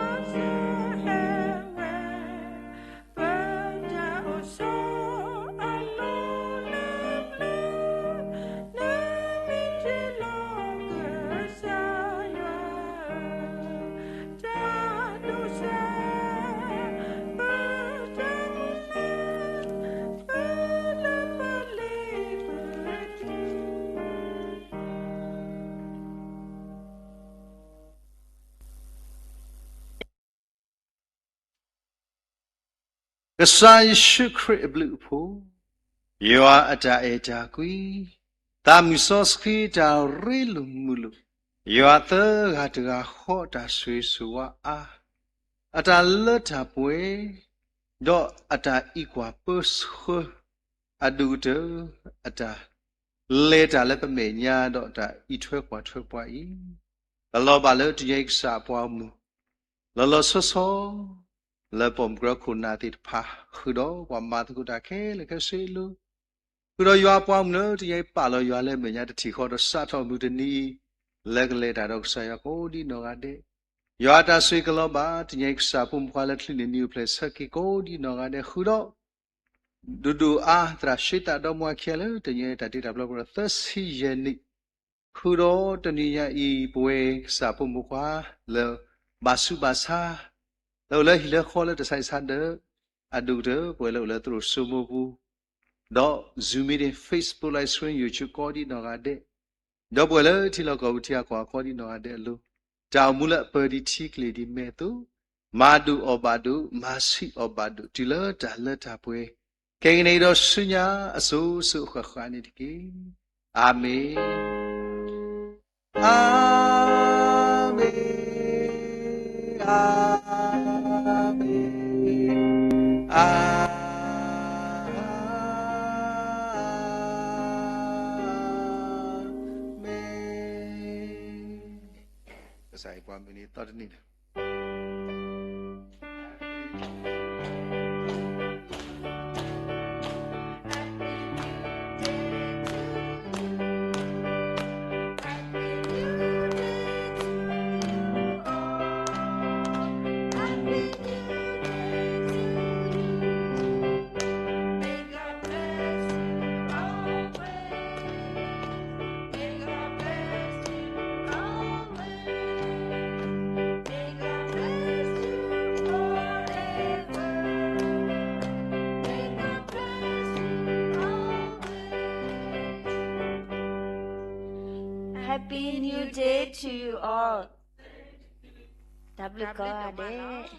မဆာဟဲဝဲဘာတာအဆောအလုံးနာနာမီချီလောကဆာ
ကဆိုင်ရှုခရစ်ဘလူဖို့ယောအတာအတာကွီတာမီဆော့စခီတာရီလူမူလူယောအတာဂတ်ကဟောတာဆွေဆူဝအာအတာလတ်တာပွဲတော့အတာအီကွာပတ်ခအဒူတအတာလေတာလည်းပမေညာတော့တာဤထွဲကွာထွဲပွားဤလောပါလို့တရိတ်စာပွားမှုလောဆောဆောแล้วผมก็คุณนาติดพาคือดอกว่ามาทุกตาแค่เลยแค่สิลูคือเราอยู่ป้อมเนอะที่ยัยป่าเราอยู่อะไรเหมือนอย่างที่เขาเราสัตว์ทอมุตนี้เล็กเล็กแต่เราใส่ก็ดีนอกได้อยู่อาตาสุยกลบาที่ยัยสาปุ่มควาเลทลินนิวเพลสกี่ก็ดีนอกได้คือดอกดูตราชิตาดอมัวเขียนเลยที่ยัยตัดที่ดับเราก็ตัดสิเยนิคือดอกตอนนี้ยัยป่วยสาปุ่มควาแล้วบาสุบาซาเราเลยฮิเลข้อเลยจะใส่ซันเดอร์อดูเดอร์ป่วยเราเลยตัวสมุบูดอกซูมีใน Facebook ไลฟ์สตรีม YouTube ก็ดีนอกได้ดอกป่วยเลยที่เราก็ที่กว่าก็ดีนอกได้ลูจาวมุละเปิดดีที่กลีดีเมตุมาดูอบาดูมาสิอบาดูที่เลยจะเลยจะป่วยแค่ในดอกสุญญาสุสุขขวานิดกี่อาเมนอาเมนAmen. Saya puan ini tadi ni.
May
Happy New Day to you all. W God.